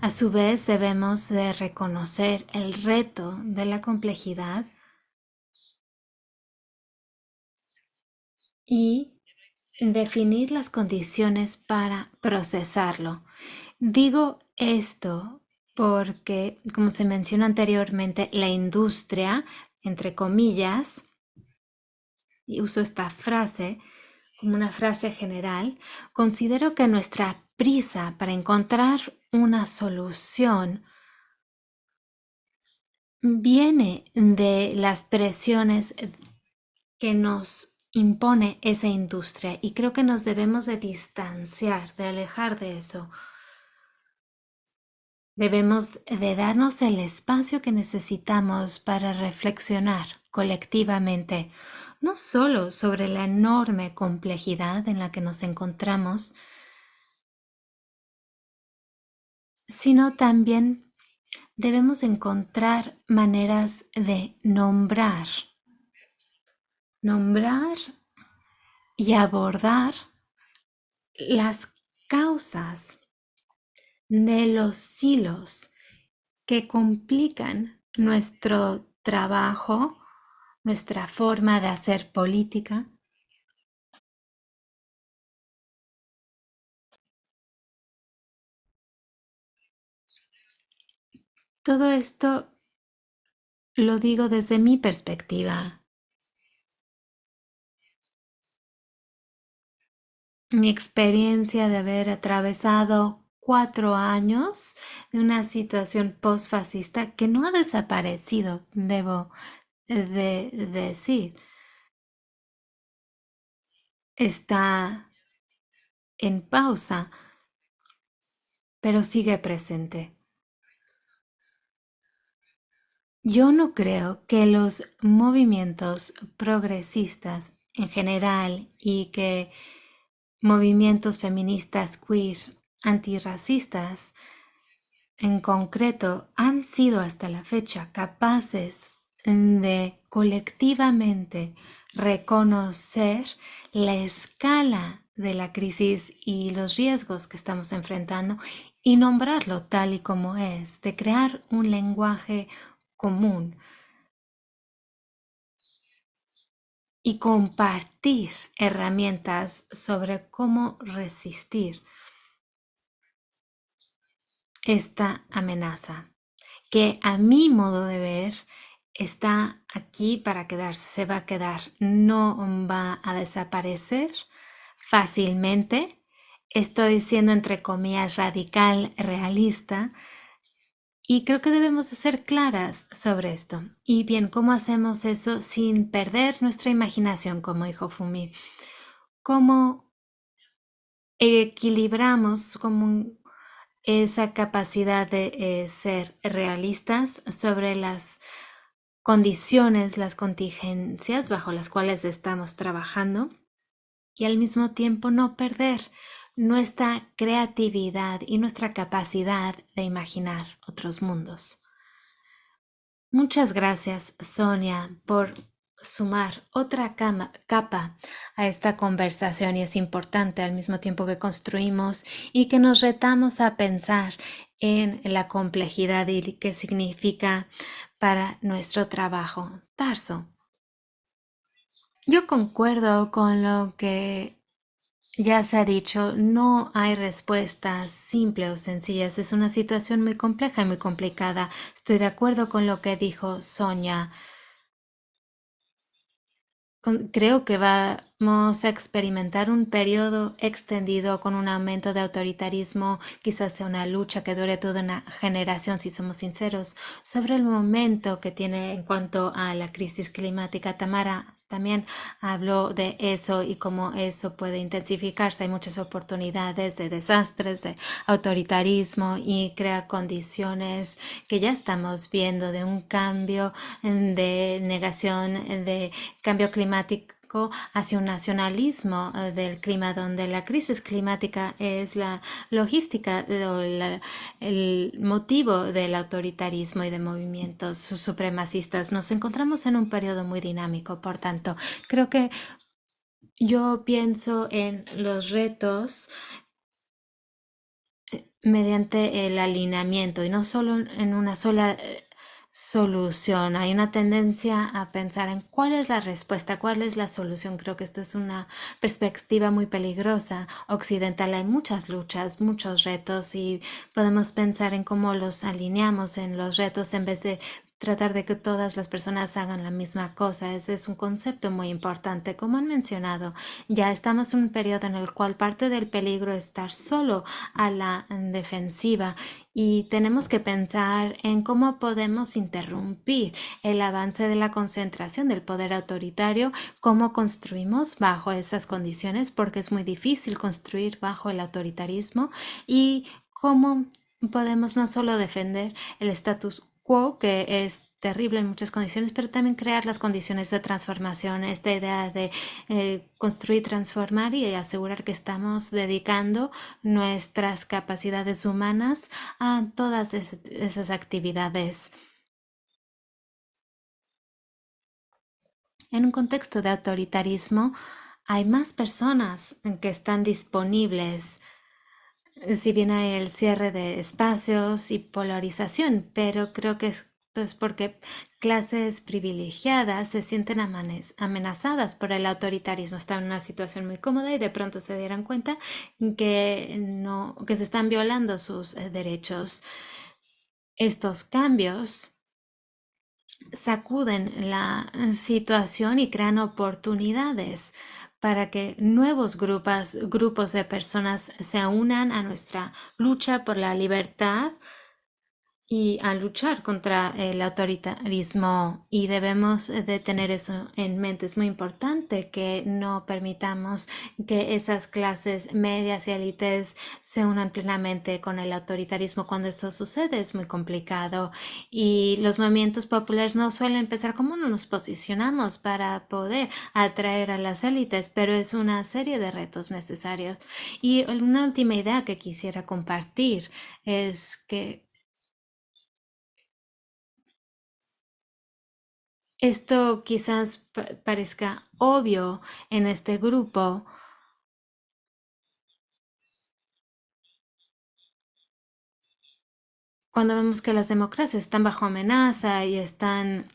A su vez, debemos de reconocer el reto de la complejidad y definir las condiciones para procesarlo. Digo esto porque, como se mencionó anteriormente, la industria, entre comillas, y uso esta frase como una frase general, considero que nuestra prisa para encontrar una solución viene de las presiones que nos impone esa industria, y creo que nos debemos de distanciar, de alejar de eso. Debemos de darnos el espacio que necesitamos para reflexionar colectivamente, no solo sobre la enorme complejidad en la que nos encontramos, sino también debemos encontrar maneras de nombrar y abordar las causas de los hilos que complican nuestro trabajo, nuestra forma de hacer política. Todo esto lo digo desde mi perspectiva. Mi experiencia de haber atravesado 4 años de una situación postfascista que no ha desaparecido, debo de decir. Está en pausa, pero sigue presente. Yo no creo que los movimientos progresistas en general y que movimientos feministas, queer, antirracistas en concreto han sido hasta la fecha capaces de colectivamente reconocer la escala de la crisis y los riesgos que estamos enfrentando y nombrarlo tal y como es, de crear un lenguaje común y compartir herramientas sobre cómo resistir esta amenaza, que a mi modo de ver está aquí para quedarse, se va a quedar, no va a desaparecer fácilmente. Estoy siendo entre comillas radical, realista, y creo que debemos de ser claras sobre esto. Y bien, ¿cómo hacemos eso sin perder nuestra imaginación, como dijo Fumi? ¿Cómo equilibramos esa capacidad de ser realistas sobre las condiciones, las contingencias bajo las cuales estamos trabajando y al mismo tiempo no perder nuestra creatividad y nuestra capacidad de imaginar otros mundos? Muchas gracias, Sonia, por sumar otra capa a esta conversación, y es importante al mismo tiempo que construimos y que nos retamos a pensar en la complejidad y qué significa para nuestro trabajo. Tarso, yo concuerdo con lo que ya se ha dicho, no hay respuestas simples o sencillas, es una situación muy compleja y muy complicada. Estoy de acuerdo con lo que dijo Sonia. Creo que vamos a experimentar un periodo extendido con un aumento de autoritarismo, quizás sea una lucha que dure toda una generación, si somos sinceros, sobre el momento que tiene en cuanto a la crisis climática. Tamara también habló de eso y cómo eso puede intensificarse. Hay muchas oportunidades de desastres, de autoritarismo, y crea condiciones que ya estamos viendo de un cambio, de negación, de cambio climático hacia un nacionalismo del clima, donde la crisis climática es la logística o el motivo del autoritarismo y de movimientos supremacistas. Nos encontramos en un periodo muy dinámico, por tanto, creo que yo pienso en los retos mediante el alineamiento y no solo en una sola solución. Hay una tendencia a pensar en cuál es la respuesta, cuál es la solución. Creo que esta es una perspectiva muy peligrosa. Occidental hay muchas luchas, muchos retos, y podemos pensar en cómo los alineamos en los retos en vez de tratar de que todas las personas hagan la misma cosa. Ese es un concepto muy importante. Como han mencionado, ya estamos en un periodo en el cual parte del peligro es estar solo a la defensiva, y tenemos que pensar en cómo podemos interrumpir el avance de la concentración del poder autoritario, cómo construimos bajo esas condiciones, porque es muy difícil construir bajo el autoritarismo, y cómo podemos no solo defender el status quo, que es terrible en muchas condiciones, pero también crear las condiciones de transformación, esta idea de construir, transformar y asegurar que estamos dedicando nuestras capacidades humanas a todas esas actividades. En un contexto de autoritarismo, hay más personas que están disponibles, si bien hay el cierre de espacios y polarización, pero creo que esto es porque clases privilegiadas se sienten amenazadas por el autoritarismo. Están en una situación muy cómoda y de pronto se dieron cuenta que se están violando sus derechos. Estos cambios sacuden la situación y crean oportunidades para que nuevos grupos de personas se unan a nuestra lucha por la libertad y a luchar contra el autoritarismo, y debemos de tener eso en mente. Es muy importante que no permitamos que esas clases medias y élites se unan plenamente con el autoritarismo. Cuando eso sucede es muy complicado, y los movimientos populares no suelen pensar cómo nos posicionamos para poder atraer a las élites, pero es una serie de retos necesarios. Y una última idea que quisiera compartir es que esto quizás parezca obvio en este grupo, cuando vemos que las democracias están bajo amenaza y están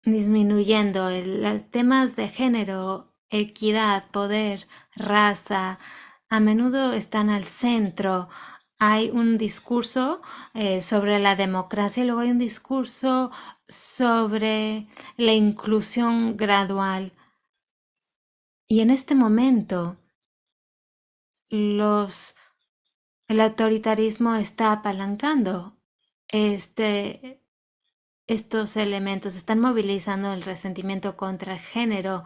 disminuyendo. Los temas de género, equidad, poder, raza, a menudo están al centro. Hay un discurso sobre la democracia y luego hay un discurso sobre la inclusión gradual. Y en este momento, el autoritarismo está apalancando estos elementos, están movilizando el resentimiento contra el género.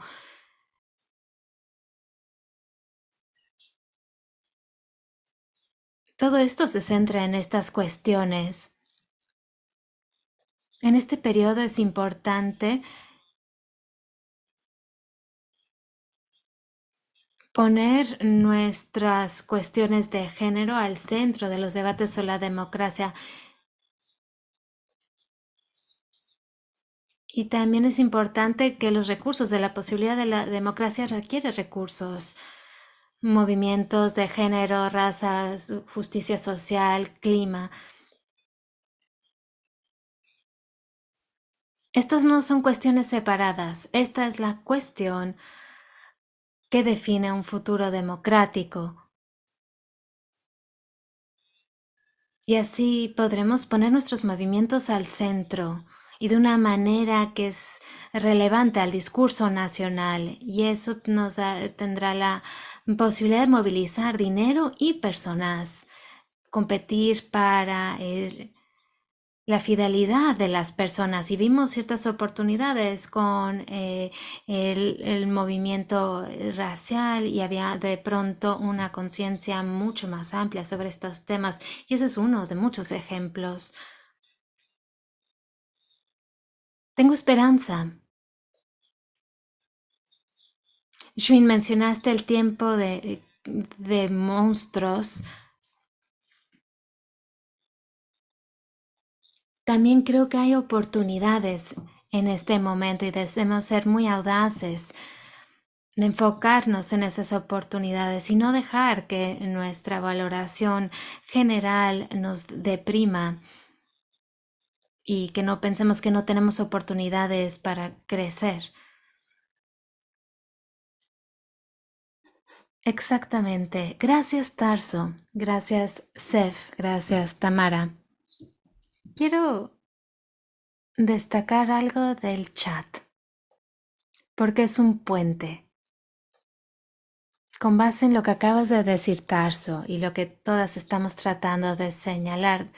Todo esto se centra en estas cuestiones. En este periodo es importante poner nuestras cuestiones de género al centro de los debates sobre la democracia. Y también es importante que los recursos de la posibilidad de la democracia requiere recursos. Movimientos de género, razas, justicia social, clima. Estas no son cuestiones separadas. Esta es la cuestión que define un futuro democrático. Y así podremos poner nuestros movimientos al centro y de una manera que es relevante al discurso nacional. Y eso tendrá la posibilidad de movilizar dinero y personas, competir para la fidelidad de las personas. Y vimos ciertas oportunidades con el movimiento racial, y había de pronto una conciencia mucho más amplia sobre estos temas. Y ese es uno de muchos ejemplos. Tengo esperanza. Shuin, mencionaste el tiempo de monstruos. También creo que hay oportunidades en este momento y debemos ser muy audaces de enfocarnos en esas oportunidades y no dejar que nuestra valoración general nos deprima y que no pensemos que no tenemos oportunidades para crecer. Exactamente. Gracias, Tarso. Gracias, Sef. Gracias, Tamara. Quiero destacar algo del chat, porque es un puente. Con base en lo que acabas de decir, Tarso, y lo que todas estamos tratando de señalar,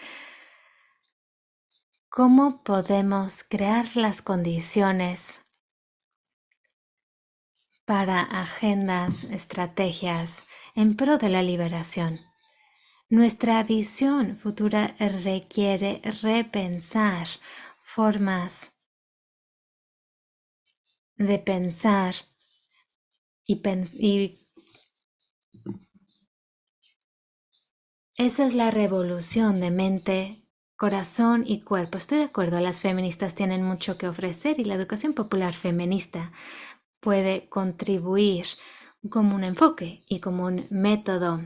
¿cómo podemos crear las condiciones para agendas, estrategias en pro de la liberación? Nuestra visión futura requiere repensar formas de pensar y esa es la revolución de mente, corazón y cuerpo. Estoy de acuerdo, las feministas tienen mucho que ofrecer y la educación popular feminista puede contribuir como un enfoque y como un método.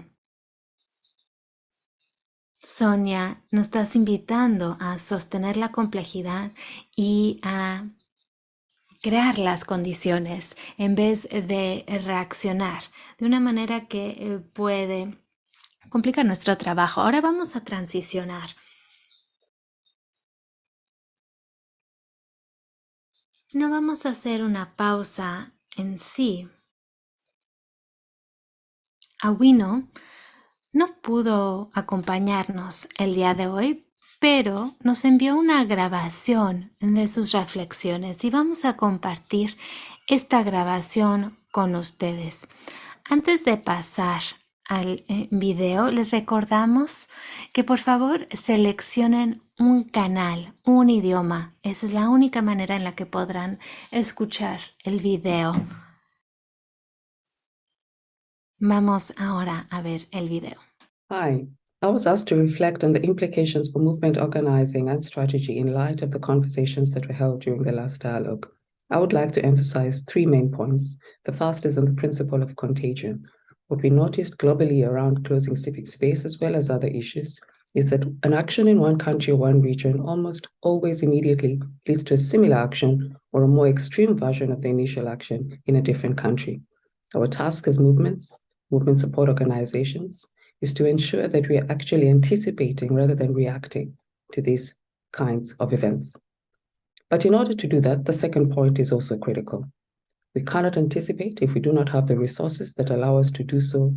Sonia, nos estás invitando a sostener la complejidad y a crear las condiciones en vez de reaccionar de una manera que puede complicar nuestro trabajo. Ahora vamos a transicionar. No vamos a hacer una pausa en sí. Awino no pudo acompañarnos el día de hoy, pero nos envió una grabación de sus reflexiones y vamos a compartir esta grabación con ustedes. Antes de pasar al video, les recordamos que por favor seleccionen un canal, un idioma. Esa es la única manera en la que podrán escuchar el video. Vamos ahora a ver el video. Hi, I was asked to reflect on the implications for movement organizing and strategy in light of the conversations that were held during the last dialogue. I would like to emphasize 3 main points. The first is on the principle of contagion. What we noticed globally around closing civic space, as well as other issues, is that an action in one country or one region almost always immediately leads to a similar action or a more extreme version of the initial action in a different country. Our task as movement support organizations, is to ensure that we are actually anticipating rather than reacting to these kinds of events. But in order to do that, the second point is also critical. We cannot anticipate if we do not have the resources that allow us to do so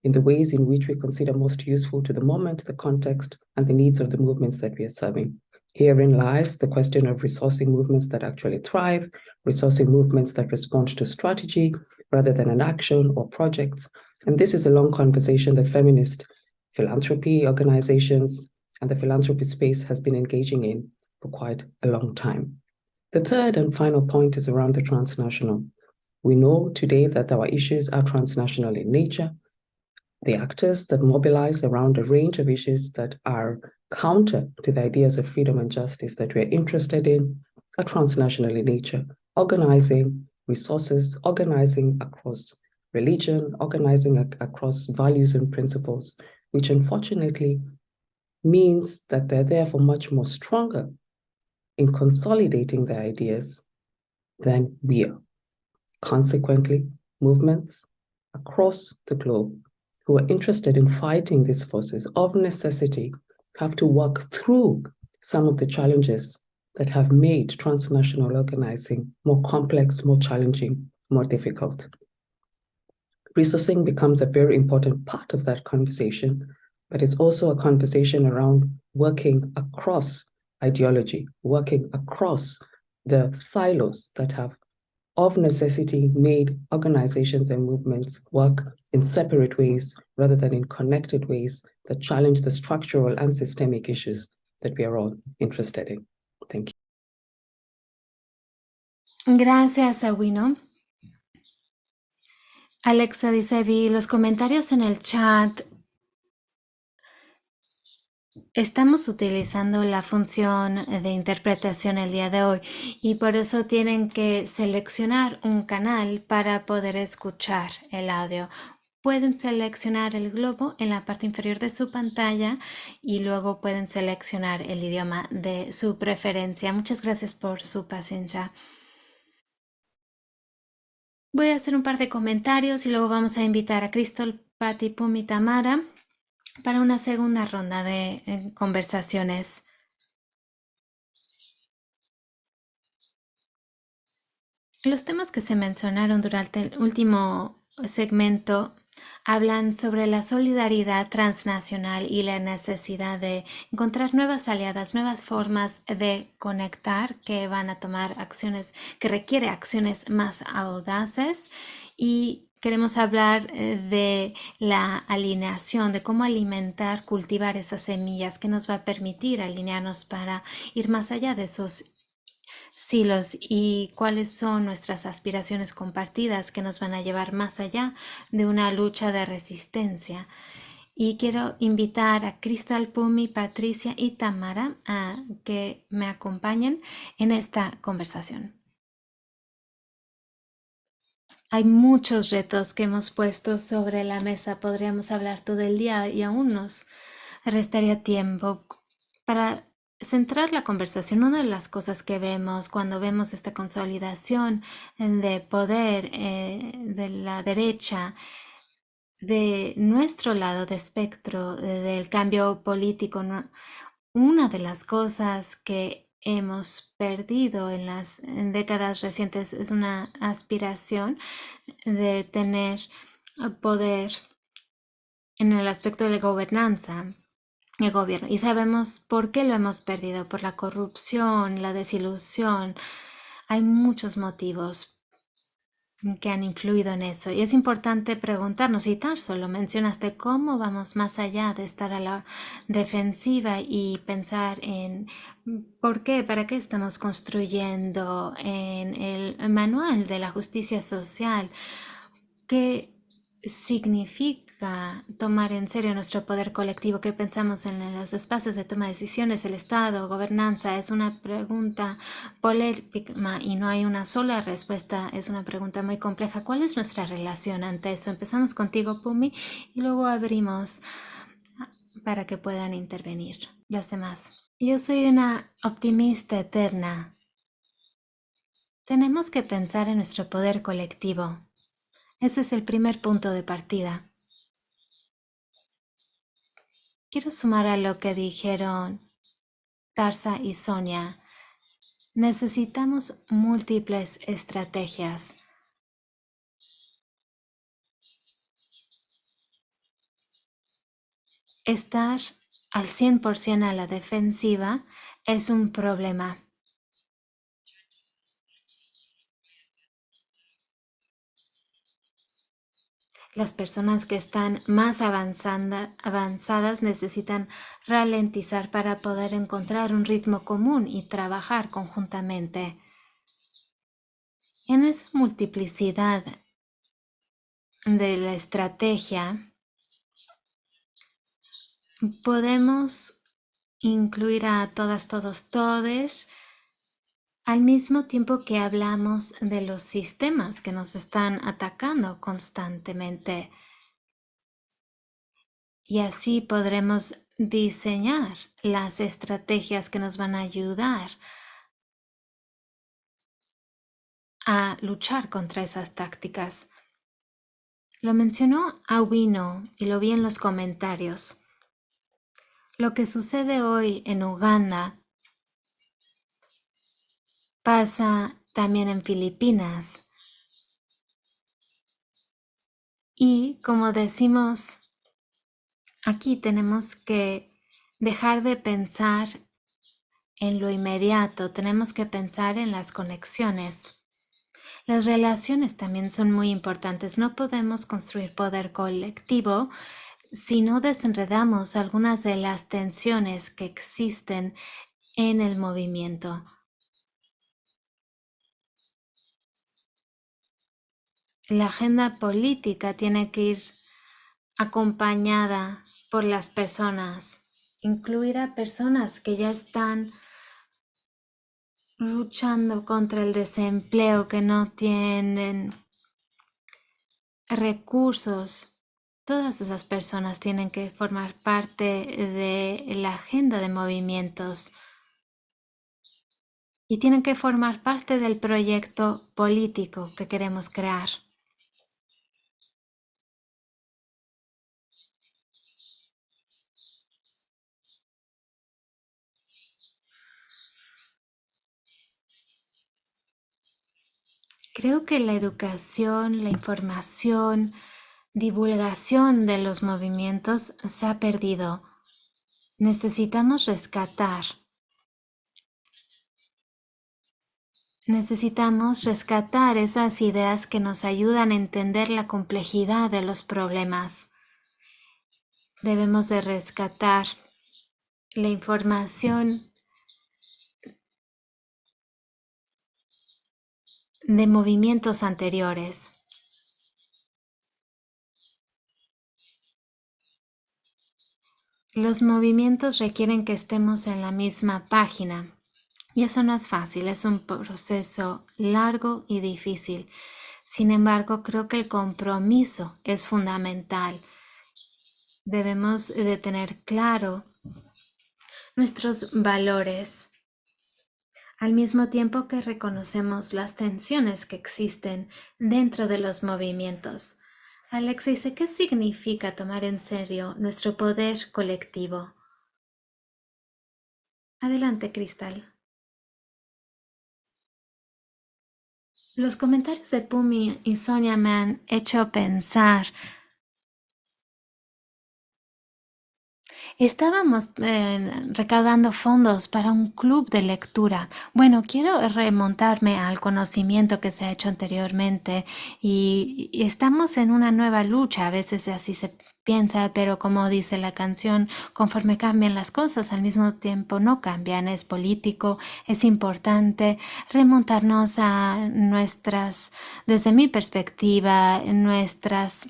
in the ways in which we consider most useful to the moment, the context, and the needs of the movements that we are serving. Herein lies the question of resourcing movements that actually thrive, resourcing movements that respond to strategy rather than an action or projects. And this is a long conversation that feminist philanthropy organizations and the philanthropy space has been engaging in for quite a long time. The third and final point is around the transnational. We know today that our issues are transnational in nature. The actors that mobilize around a range of issues that are counter to the ideas of freedom and justice that we're interested in are transnational in nature, organizing resources, organizing across religion, organizing across values and principles, which unfortunately means that they're therefore much more stronger in consolidating their ideas than we are. Consequently, movements across the globe who are interested in fighting these forces of necessity have to work through some of the challenges that have made transnational organizing more complex, more challenging, more difficult. Resourcing becomes a very important part of that conversation, but it's also a conversation around working across ideology, working across the silos that have of necessity made organizations and movements work in separate ways rather than in connected ways that challenge the structural and systemic issues that we are all interested in. Thank you. Gracias, Awino. Alexa dice, vi los comentarios en el chat. Estamos utilizando la función de interpretación el día de hoy y por eso tienen que seleccionar un canal para poder escuchar el audio. Pueden seleccionar el globo en la parte inferior de su pantalla y luego pueden seleccionar el idioma de su preferencia. Muchas gracias por su paciencia. Voy a hacer un par de comentarios y luego vamos a invitar a Crystal, Patty, Pum y Tamara para una segunda ronda de conversaciones. Los temas que se mencionaron durante el último segmento hablan sobre la solidaridad transnacional y la necesidad de encontrar nuevas aliadas, nuevas formas de conectar que van a tomar acciones, que requiere acciones más audaces, y queremos hablar de la alineación, de cómo alimentar, cultivar esas semillas que nos va a permitir alinearnos para ir más allá de esos silos y cuáles son nuestras aspiraciones compartidas que nos van a llevar más allá de una lucha de resistencia. Y quiero invitar a Crystal, Pumi, Patricia y Tamara a que me acompañen en esta conversación. Hay muchos retos que hemos puesto sobre la mesa. Podríamos hablar todo el día y aún nos restaría tiempo para centrar la conversación. Una de las cosas que vemos cuando vemos esta consolidación de poder de la derecha, de nuestro lado de espectro, del cambio político, una de las cosas que hemos perdido en décadas recientes es una aspiración de tener poder en el aspecto de la gobernanza, el gobierno. Y sabemos por qué lo hemos perdido, por la corrupción, la desilusión. Hay muchos motivos que han influido en eso. Y es importante preguntarnos, y Tarso, lo mencionaste, cómo vamos más allá de estar a la defensiva y pensar en por qué, para qué estamos construyendo en el manual de la justicia social. ¿Qué significa tomar en serio nuestro poder colectivo? ¿Qué pensamos en los espacios de toma de decisiones, el Estado, gobernanza? Es una pregunta polémica y no hay una sola respuesta. Es una pregunta muy compleja. ¿Cuál es nuestra relación ante eso? Empezamos contigo, Pumi, y luego abrimos para que puedan intervenir las demás. Yo soy una optimista eterna. Tenemos que pensar en nuestro poder colectivo. Ese es el primer punto de partida. Quiero sumar a lo que dijeron Tarsa y Sonia. Necesitamos múltiples estrategias. Estar al 100% a la defensiva es un problema. Las personas que están más avanzadas necesitan ralentizar para poder encontrar un ritmo común y trabajar conjuntamente. En esa multiplicidad de la estrategia, podemos incluir a todas, todos, todes, al mismo tiempo que hablamos de los sistemas que nos están atacando constantemente. Y así podremos diseñar las estrategias que nos van a ayudar a luchar contra esas tácticas. Lo mencionó Awino y lo vi en los comentarios. Lo que sucede hoy en Uganda pasa también en Filipinas. Y como decimos, aquí tenemos que dejar de pensar en lo inmediato, tenemos que pensar en las conexiones. Las relaciones también son muy importantes. No podemos construir poder colectivo si no desenredamos algunas de las tensiones que existen en el movimiento. La agenda política tiene que ir acompañada por las personas, incluir a personas que ya están luchando contra el desempleo, que no tienen recursos. Todas esas personas tienen que formar parte de la agenda de movimientos y tienen que formar parte del proyecto político que queremos crear. Creo que la educación, la información, divulgación de los movimientos se ha perdido. Necesitamos rescatar esas ideas que nos ayudan a entender la complejidad de los problemas. Debemos de rescatar la información de movimientos anteriores. Los movimientos requieren que estemos en la misma página y eso no es fácil, es un proceso largo y difícil. Sin embargo, creo que el compromiso es fundamental. Debemos de tener claro nuestros valores, al mismo tiempo que reconocemos las tensiones que existen dentro de los movimientos. Alexa dice, ¿qué significa tomar en serio nuestro poder colectivo? Adelante, Cristal. Los comentarios de Pumi y Sonia me han hecho pensar Estábamos recaudando fondos para un club de lectura. Bueno, quiero remontarme al conocimiento que se ha hecho anteriormente y estamos en una nueva lucha. A veces así se piensa, pero como dice la canción, conforme cambian las cosas, al mismo tiempo no cambian. Es político, es importante remontarnos a desde mi perspectiva, nuestras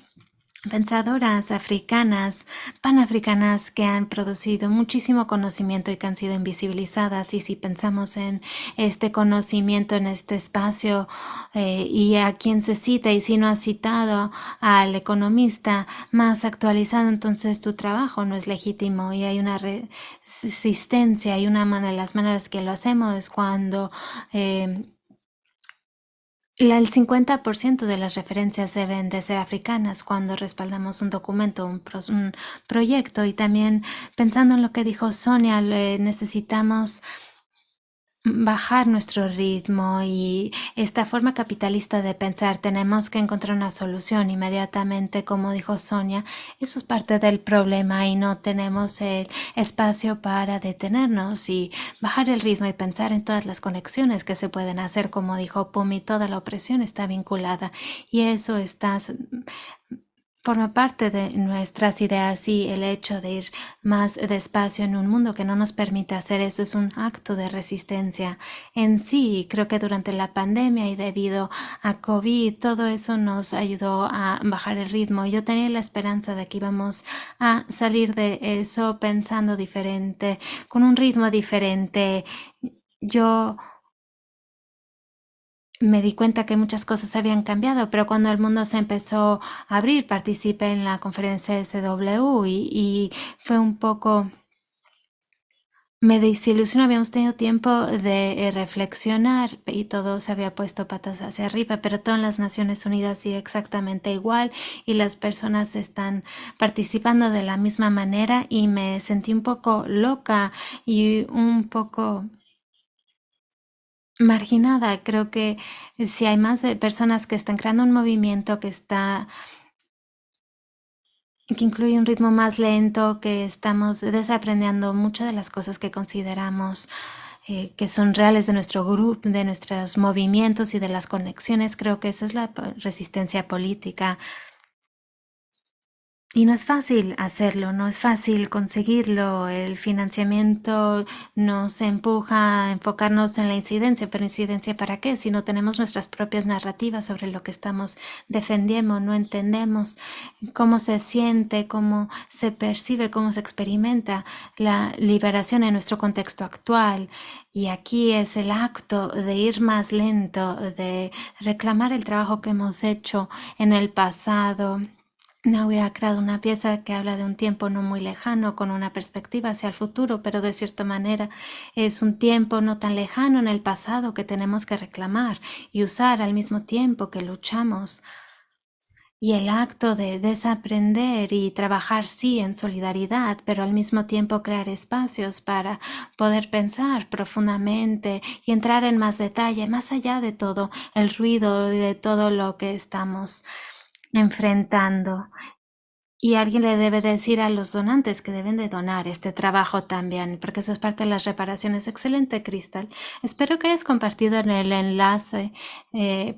pensadoras africanas, panafricanas que han producido muchísimo conocimiento y que han sido invisibilizadas. Y si pensamos en este conocimiento en este espacio y a quien se cita, y si no has citado al economista más actualizado, entonces tu trabajo no es legítimo y hay una resistencia y una de las maneras que lo hacemos es cuando el 50% de las referencias deben de ser africanas cuando respaldamos un documento, un proyecto. Y también pensando en lo que dijo Sonia, necesitamos bajar nuestro ritmo y esta forma capitalista de pensar, tenemos que encontrar una solución inmediatamente, como dijo Sonia. Eso es parte del problema y no tenemos el espacio para detenernos y bajar el ritmo y pensar en todas las conexiones que se pueden hacer. Como dijo Pumi, toda la opresión está vinculada y eso forma parte de nuestras ideas, y el hecho de ir más despacio en un mundo que no nos permite hacer eso es un acto de resistencia en sí. Creo que durante la pandemia y debido a COVID, todo eso nos ayudó a bajar el ritmo. Yo tenía la esperanza de que íbamos a salir de eso pensando diferente, con un ritmo diferente. Yo me di cuenta que muchas cosas habían cambiado, pero cuando el mundo se empezó a abrir, participé en la conferencia de SW y fue un poco... Me desilusionó, habíamos tenido tiempo de reflexionar y todo se había puesto patas hacia arriba, pero todo en las Naciones Unidas sigue exactamente igual y las personas están participando de la misma manera y me sentí un poco loca y un poco marginada. Creo que si hay más personas que están creando un movimiento que incluye un ritmo más lento, que estamos desaprendiendo muchas de las cosas que consideramos que son reales de nuestro grupo, de nuestros movimientos y de las conexiones. Creo que esa es la resistencia política. Y no es fácil hacerlo, no es fácil conseguirlo. El financiamiento nos empuja a enfocarnos en la incidencia, pero ¿incidencia para qué? Si no tenemos nuestras propias narrativas sobre lo que estamos defendiendo, no entendemos cómo se siente, cómo se percibe, cómo se experimenta la liberación en nuestro contexto actual. Y aquí es el acto de ir más lento, de reclamar el trabajo que hemos hecho en el pasado. Naui ha creado una pieza que habla de un tiempo no muy lejano, con una perspectiva hacia el futuro, pero de cierta manera es un tiempo no tan lejano en el pasado que tenemos que reclamar y usar al mismo tiempo que luchamos. Y el acto de desaprender y trabajar, sí, en solidaridad, pero al mismo tiempo crear espacios para poder pensar profundamente y entrar en más detalle, más allá de todo el ruido y de todo lo que estamos enfrentando. Y alguien le debe decir a los donantes que deben de donar este trabajo también, porque eso es parte de las reparaciones. Excelente, Cristal. Espero que hayas compartido en el enlace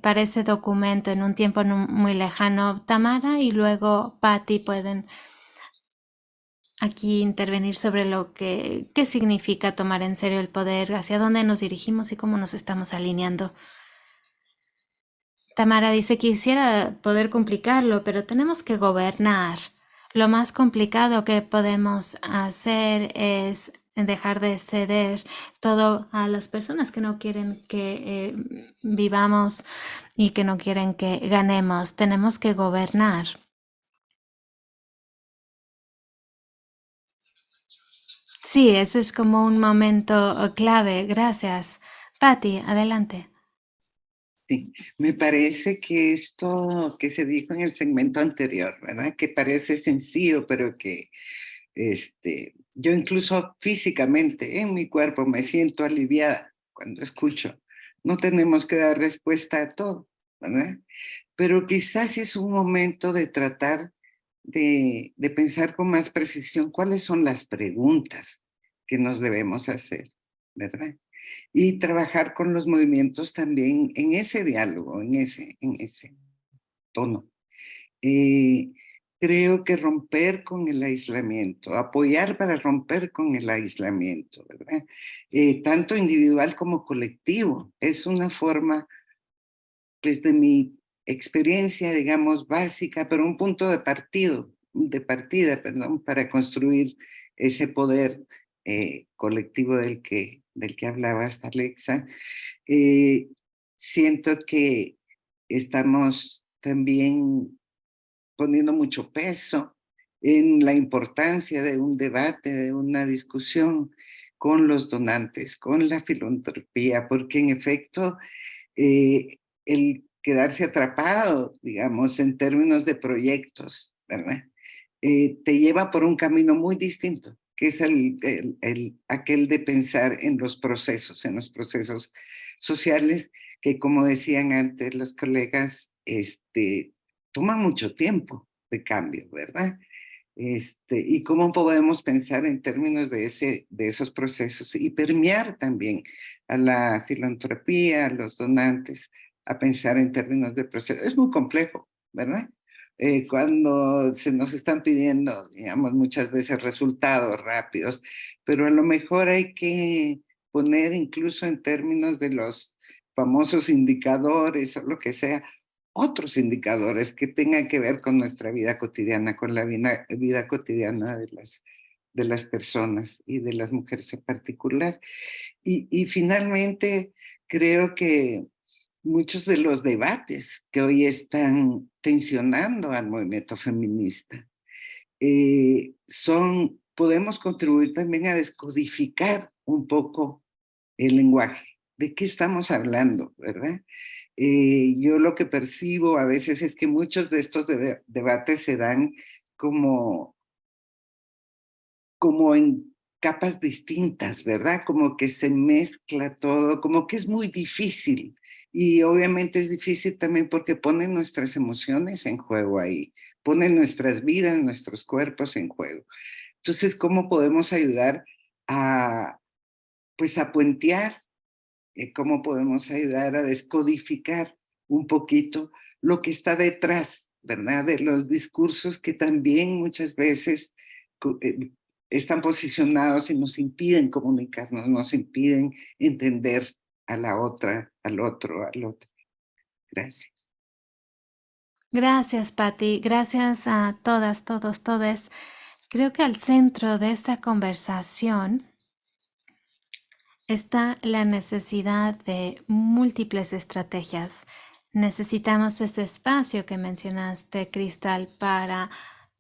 para ese documento en un tiempo no muy lejano. Tamara y luego Patty pueden aquí intervenir sobre lo qué significa tomar en serio el poder, hacia dónde nos dirigimos y cómo nos estamos alineando. Tamara dice: quisiera poder complicarlo, pero tenemos que gobernar. Lo más complicado que podemos hacer es dejar de ceder todo a las personas que no quieren que vivamos y que no quieren que ganemos. Tenemos que gobernar. Sí, ese es como un momento clave. Gracias. Patty, adelante. Sí, me parece que esto que se dijo en el segmento anterior, ¿verdad? Que parece sencillo, pero que yo incluso físicamente en mi cuerpo me siento aliviada cuando escucho. No tenemos que dar respuesta a todo, ¿verdad? Pero quizás es un momento de tratar de pensar con más precisión cuáles son las preguntas que nos debemos hacer, ¿verdad? Y trabajar con los movimientos también en ese diálogo, en ese tono. Creo que romper con el aislamiento, apoyar para romper con el aislamiento, ¿verdad? Tanto individual como colectivo, es una forma, pues, de mi experiencia, digamos, básica, pero un punto de partida, perdón, para construir ese poder colectivo del que hablabas, Alexa. Eh, Siento que estamos también poniendo mucho peso en la importancia de un debate, de una discusión con los donantes, con la filantropía, porque en efecto el quedarse atrapado, digamos, en términos de proyectos, ¿verdad? Te lleva por un camino muy distinto, que es aquel de pensar en los procesos sociales, que como decían antes los colegas, toman mucho tiempo de cambio, ¿verdad? Y cómo podemos pensar en términos de esos procesos y permear también a la filantropía, a los donantes, a pensar en términos de procesos. Es muy complejo, ¿verdad? Cuando se nos están pidiendo, digamos, muchas veces resultados rápidos, pero a lo mejor hay que poner incluso en términos de los famosos indicadores o lo que sea, otros indicadores que tengan que ver con nuestra vida cotidiana, con la vida cotidiana de las personas y de las mujeres en particular. Y finalmente, creo que muchos de los debates que hoy están tensionando al movimiento feminista podemos contribuir también a descodificar un poco el lenguaje. ¿De qué estamos hablando, verdad? Yo lo que percibo a veces es que muchos de estos debates se dan como, como en capas distintas, ¿verdad? Como que se mezcla todo, como que es muy difícil. Y obviamente es difícil también porque ponen nuestras emociones en juego ahí, ponen nuestras vidas, nuestros cuerpos en juego. Entonces, ¿cómo podemos ayudar a, pues, a puentear? ¿Cómo podemos ayudar a descodificar un poquito lo que está detrás, ¿verdad? De los discursos que también muchas veces están posicionados y nos impiden comunicarnos, nos impiden entender a la otra, al otro, al otro. Gracias. Gracias, Patti. Gracias a todas, todos, todes. Creo que al centro de esta conversación está la necesidad de múltiples estrategias. Necesitamos ese espacio que mencionaste, Cristal, para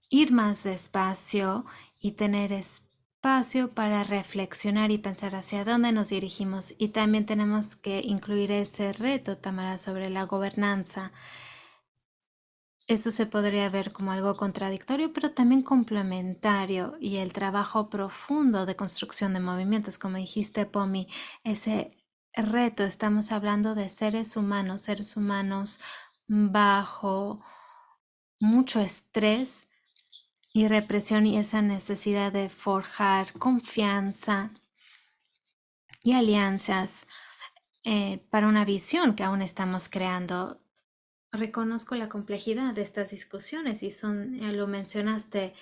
ir más despacio y tener espacio para reflexionar y pensar hacia dónde nos dirigimos. Y también tenemos que incluir ese reto, Tamara, sobre la gobernanza. Eso se podría ver como algo contradictorio, pero también complementario, y el trabajo profundo de construcción de movimientos, como dijiste, Pomi, ese reto, estamos hablando de seres humanos bajo mucho estrés y represión, y esa necesidad de forjar confianza y alianzas para una visión que aún estamos creando. Reconozco la complejidad de estas discusiones y son, lo mencionaste,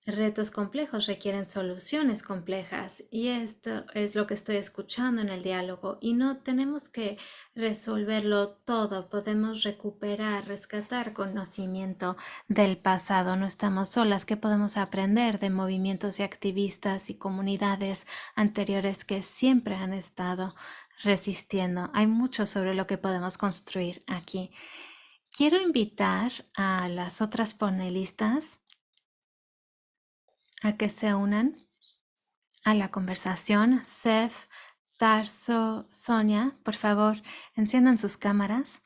retos complejos requieren soluciones complejas, y esto es lo que estoy escuchando en el diálogo, y no tenemos que resolverlo todo, podemos recuperar, rescatar conocimiento del pasado, no estamos solas, que podemos aprender de movimientos y activistas y comunidades anteriores que siempre han estado resistiendo. Hay mucho sobre lo que podemos construir aquí. Quiero invitar a las otras panelistas a que se unan a la conversación. Sef, Tarso, Sonia, por favor, enciendan sus cámaras.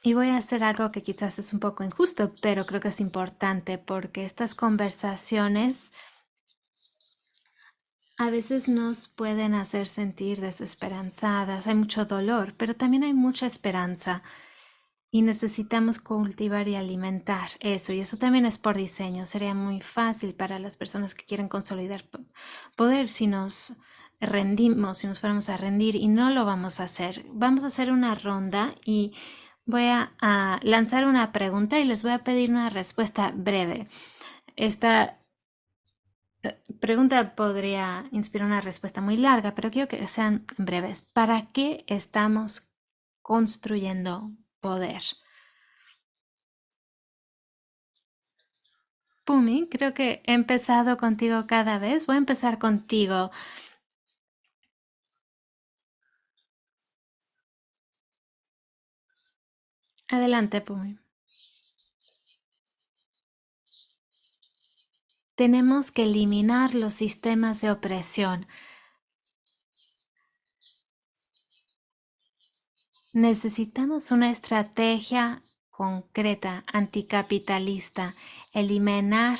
Y voy a hacer algo que quizás es un poco injusto, pero creo que es importante, porque estas conversaciones a veces nos pueden hacer sentir desesperanzadas. Hay mucho dolor, pero también hay mucha esperanza. Y necesitamos cultivar y alimentar eso. Y eso también es por diseño. Sería muy fácil para las personas que quieren consolidar poder si nos rendimos, si nos fuéramos a rendir, y no lo vamos a hacer. Vamos a hacer una ronda y voy a lanzar una pregunta y les voy a pedir una respuesta breve. Esta pregunta podría inspirar una respuesta muy larga, pero quiero que sean breves. ¿Para qué estamos construyendo poder? Pumi, creo que he empezado contigo cada vez. Voy a empezar contigo. Adelante, Pumi. Tenemos que eliminar los sistemas de opresión. Necesitamos una estrategia concreta, anticapitalista, eliminar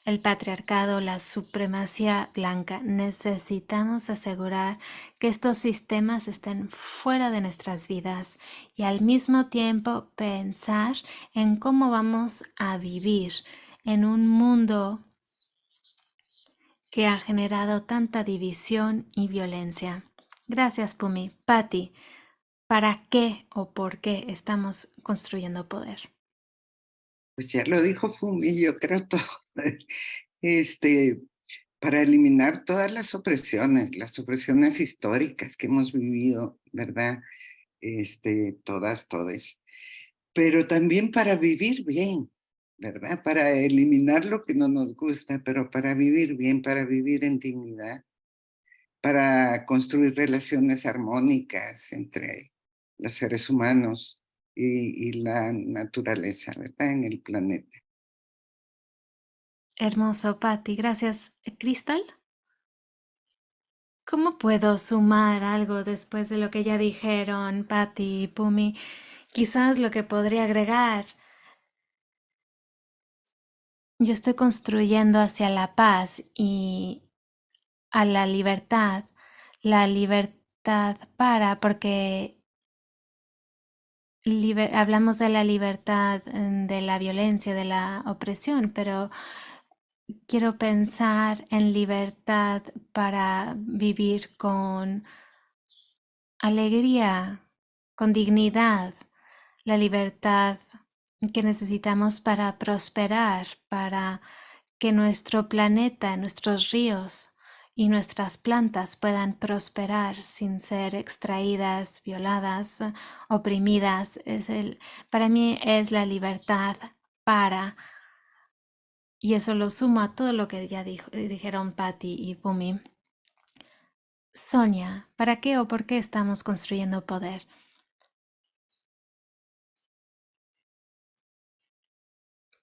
el patriarcado, la supremacía blanca. Necesitamos asegurar que estos sistemas estén fuera de nuestras vidas y al mismo tiempo pensar en cómo vamos a vivir en un mundo que ha generado tanta división y violencia. Gracias, Pumi. Patti, ¿para qué o por qué estamos construyendo poder? Pues ya lo dijo Fumi, yo creo todo. Este, para eliminar todas las opresiones históricas que hemos vivido, ¿verdad? Todas. Pero también para vivir bien, ¿verdad? Para eliminar lo que no nos gusta, pero para vivir bien, para vivir en dignidad, para construir relaciones armónicas entre los seres humanos y la naturaleza, ¿verdad? En el planeta. Hermoso, Patti. Gracias. ¿Cristal? ¿Cómo puedo sumar algo después de lo que ya dijeron Patti y Pumi? Quizás lo que podría agregar. Yo estoy construyendo hacia la paz y a la libertad. La libertad porque hablamos de la libertad de la violencia, de la opresión, pero quiero pensar en libertad para vivir con alegría, con dignidad, la libertad que necesitamos para prosperar, para que nuestro planeta, nuestros ríos y nuestras plantas puedan prosperar sin ser extraídas, violadas, oprimidas. Para mí es la libertad para, y eso lo sumo a todo lo que ya dijeron Patti y Pumi. Sonia, ¿para qué o por qué estamos construyendo poder?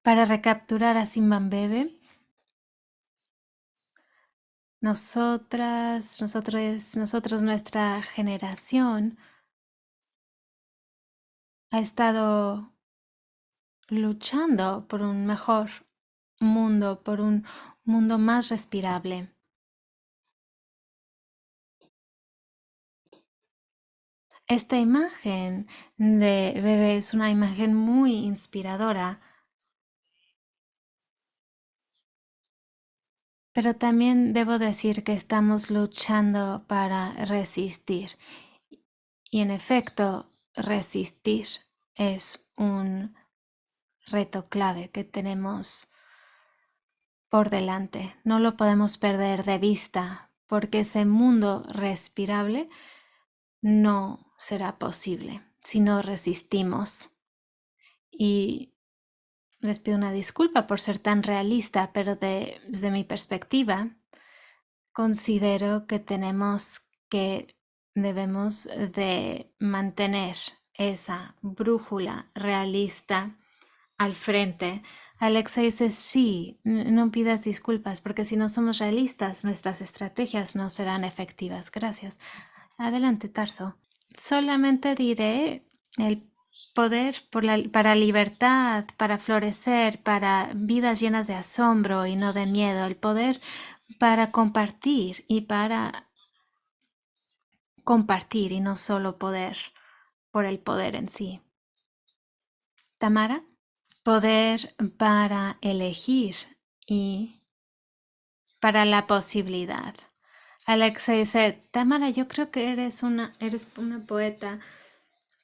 Para recapturar a Zimbabue, nosotros, nuestra generación ha estado luchando por un mejor mundo, por un mundo más respirable. Esta imagen de bebé es una imagen muy inspiradora, pero también debo decir que estamos luchando para resistir. Y en efecto, resistir es un reto clave que tenemos por delante. No lo podemos perder de vista porque ese mundo respirable no será posible si no resistimos. Y les pido una disculpa por ser tan realista, pero desde mi perspectiva, considero que debemos de mantener esa brújula realista al frente. Alexa dice, sí, no pidas disculpas, porque si no somos realistas, nuestras estrategias no serán efectivas. Gracias. Adelante, Tarso. Solamente diré el poder para libertad, para florecer, para vidas llenas de asombro y no de miedo, el poder para compartir y no solo poder por el poder en sí. Tamara, poder para elegir y para la posibilidad. Alexa dice, Tamara, yo creo que eres una poeta.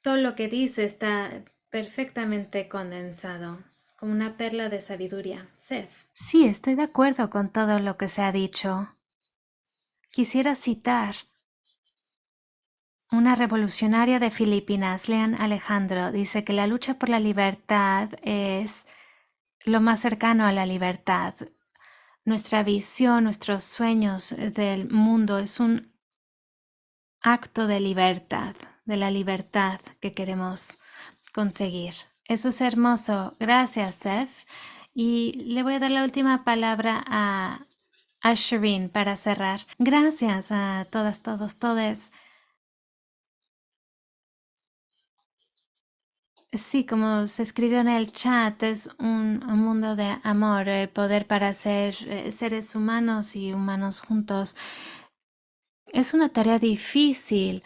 Todo lo que dice está perfectamente condensado, como una perla de sabiduría. Sef. Sí, estoy de acuerdo con todo lo que se ha dicho. Quisiera citar una revolucionaria de Filipinas, Leon Alejandro, dice que la lucha por la libertad es lo más cercano a la libertad. Nuestra visión, nuestros sueños del mundo es un acto de libertad, de la libertad que queremos conseguir. Eso es hermoso. Gracias, Sef. Y le voy a dar la última palabra a Shireen para cerrar. Gracias a todas, todos, todes. Sí, como se escribió en el chat, es un mundo de amor, el poder para ser seres humanos y humanos juntos. Es una tarea difícil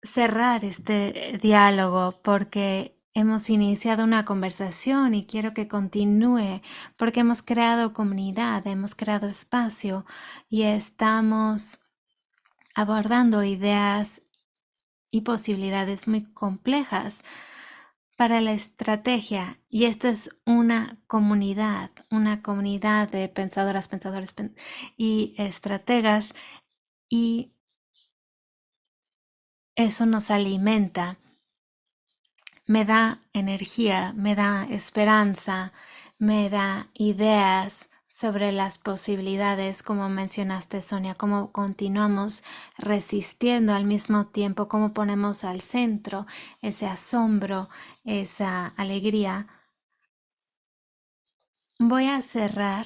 cerrar este diálogo porque hemos iniciado una conversación y quiero que continúe porque hemos creado comunidad, hemos creado espacio y estamos abordando ideas y posibilidades muy complejas para la estrategia, y esta es una comunidad de pensadoras, pensadores y estrategas, y eso nos alimenta, me da energía, me da esperanza, me da ideas sobre las posibilidades, como mencionaste, Sonia, cómo continuamos resistiendo al mismo tiempo, cómo ponemos al centro ese asombro, esa alegría. Voy a cerrar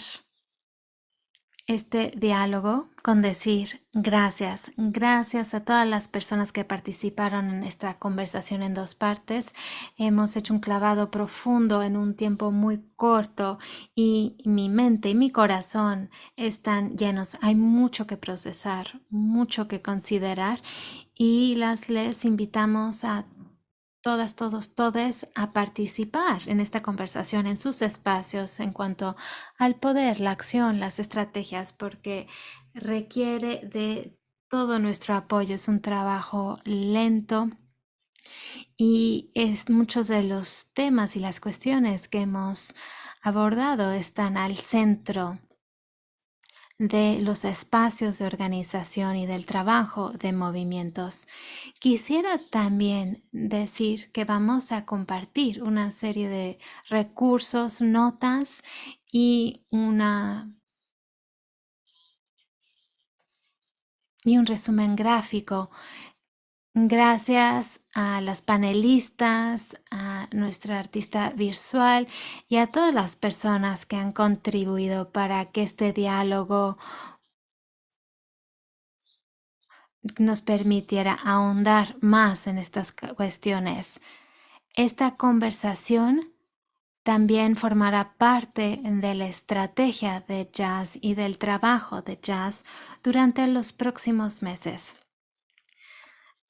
este diálogo con decir gracias, gracias a todas las personas que participaron en esta conversación en dos partes. Hemos hecho un clavado profundo en un tiempo muy corto y mi mente y mi corazón están llenos. Hay mucho que procesar, mucho que considerar y les invitamos a todas, todos, todes a participar en esta conversación en sus espacios en cuanto al poder, la acción, las estrategias, porque requiere de todo nuestro apoyo. Es un trabajo lento y muchos de los temas y las cuestiones que hemos abordado están al centro de los espacios de organización y del trabajo de movimientos. Quisiera también decir que vamos a compartir una serie de recursos, notas y un resumen gráfico. Gracias a las panelistas, a nuestra artista visual y a todas las personas que han contribuido para que este diálogo nos permitiera ahondar más en estas cuestiones. Esta conversación también formará parte de la estrategia de jazz y del trabajo de jazz durante los próximos meses.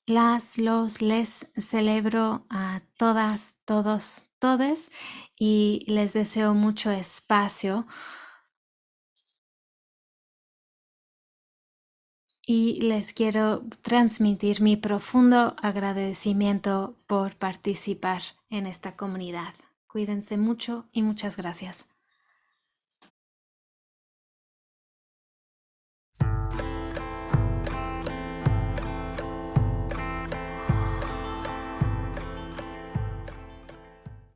Les celebro a todas, todos, todes y les deseo mucho espacio. Y les quiero transmitir mi profundo agradecimiento por participar en esta comunidad. Cuídense mucho y muchas gracias.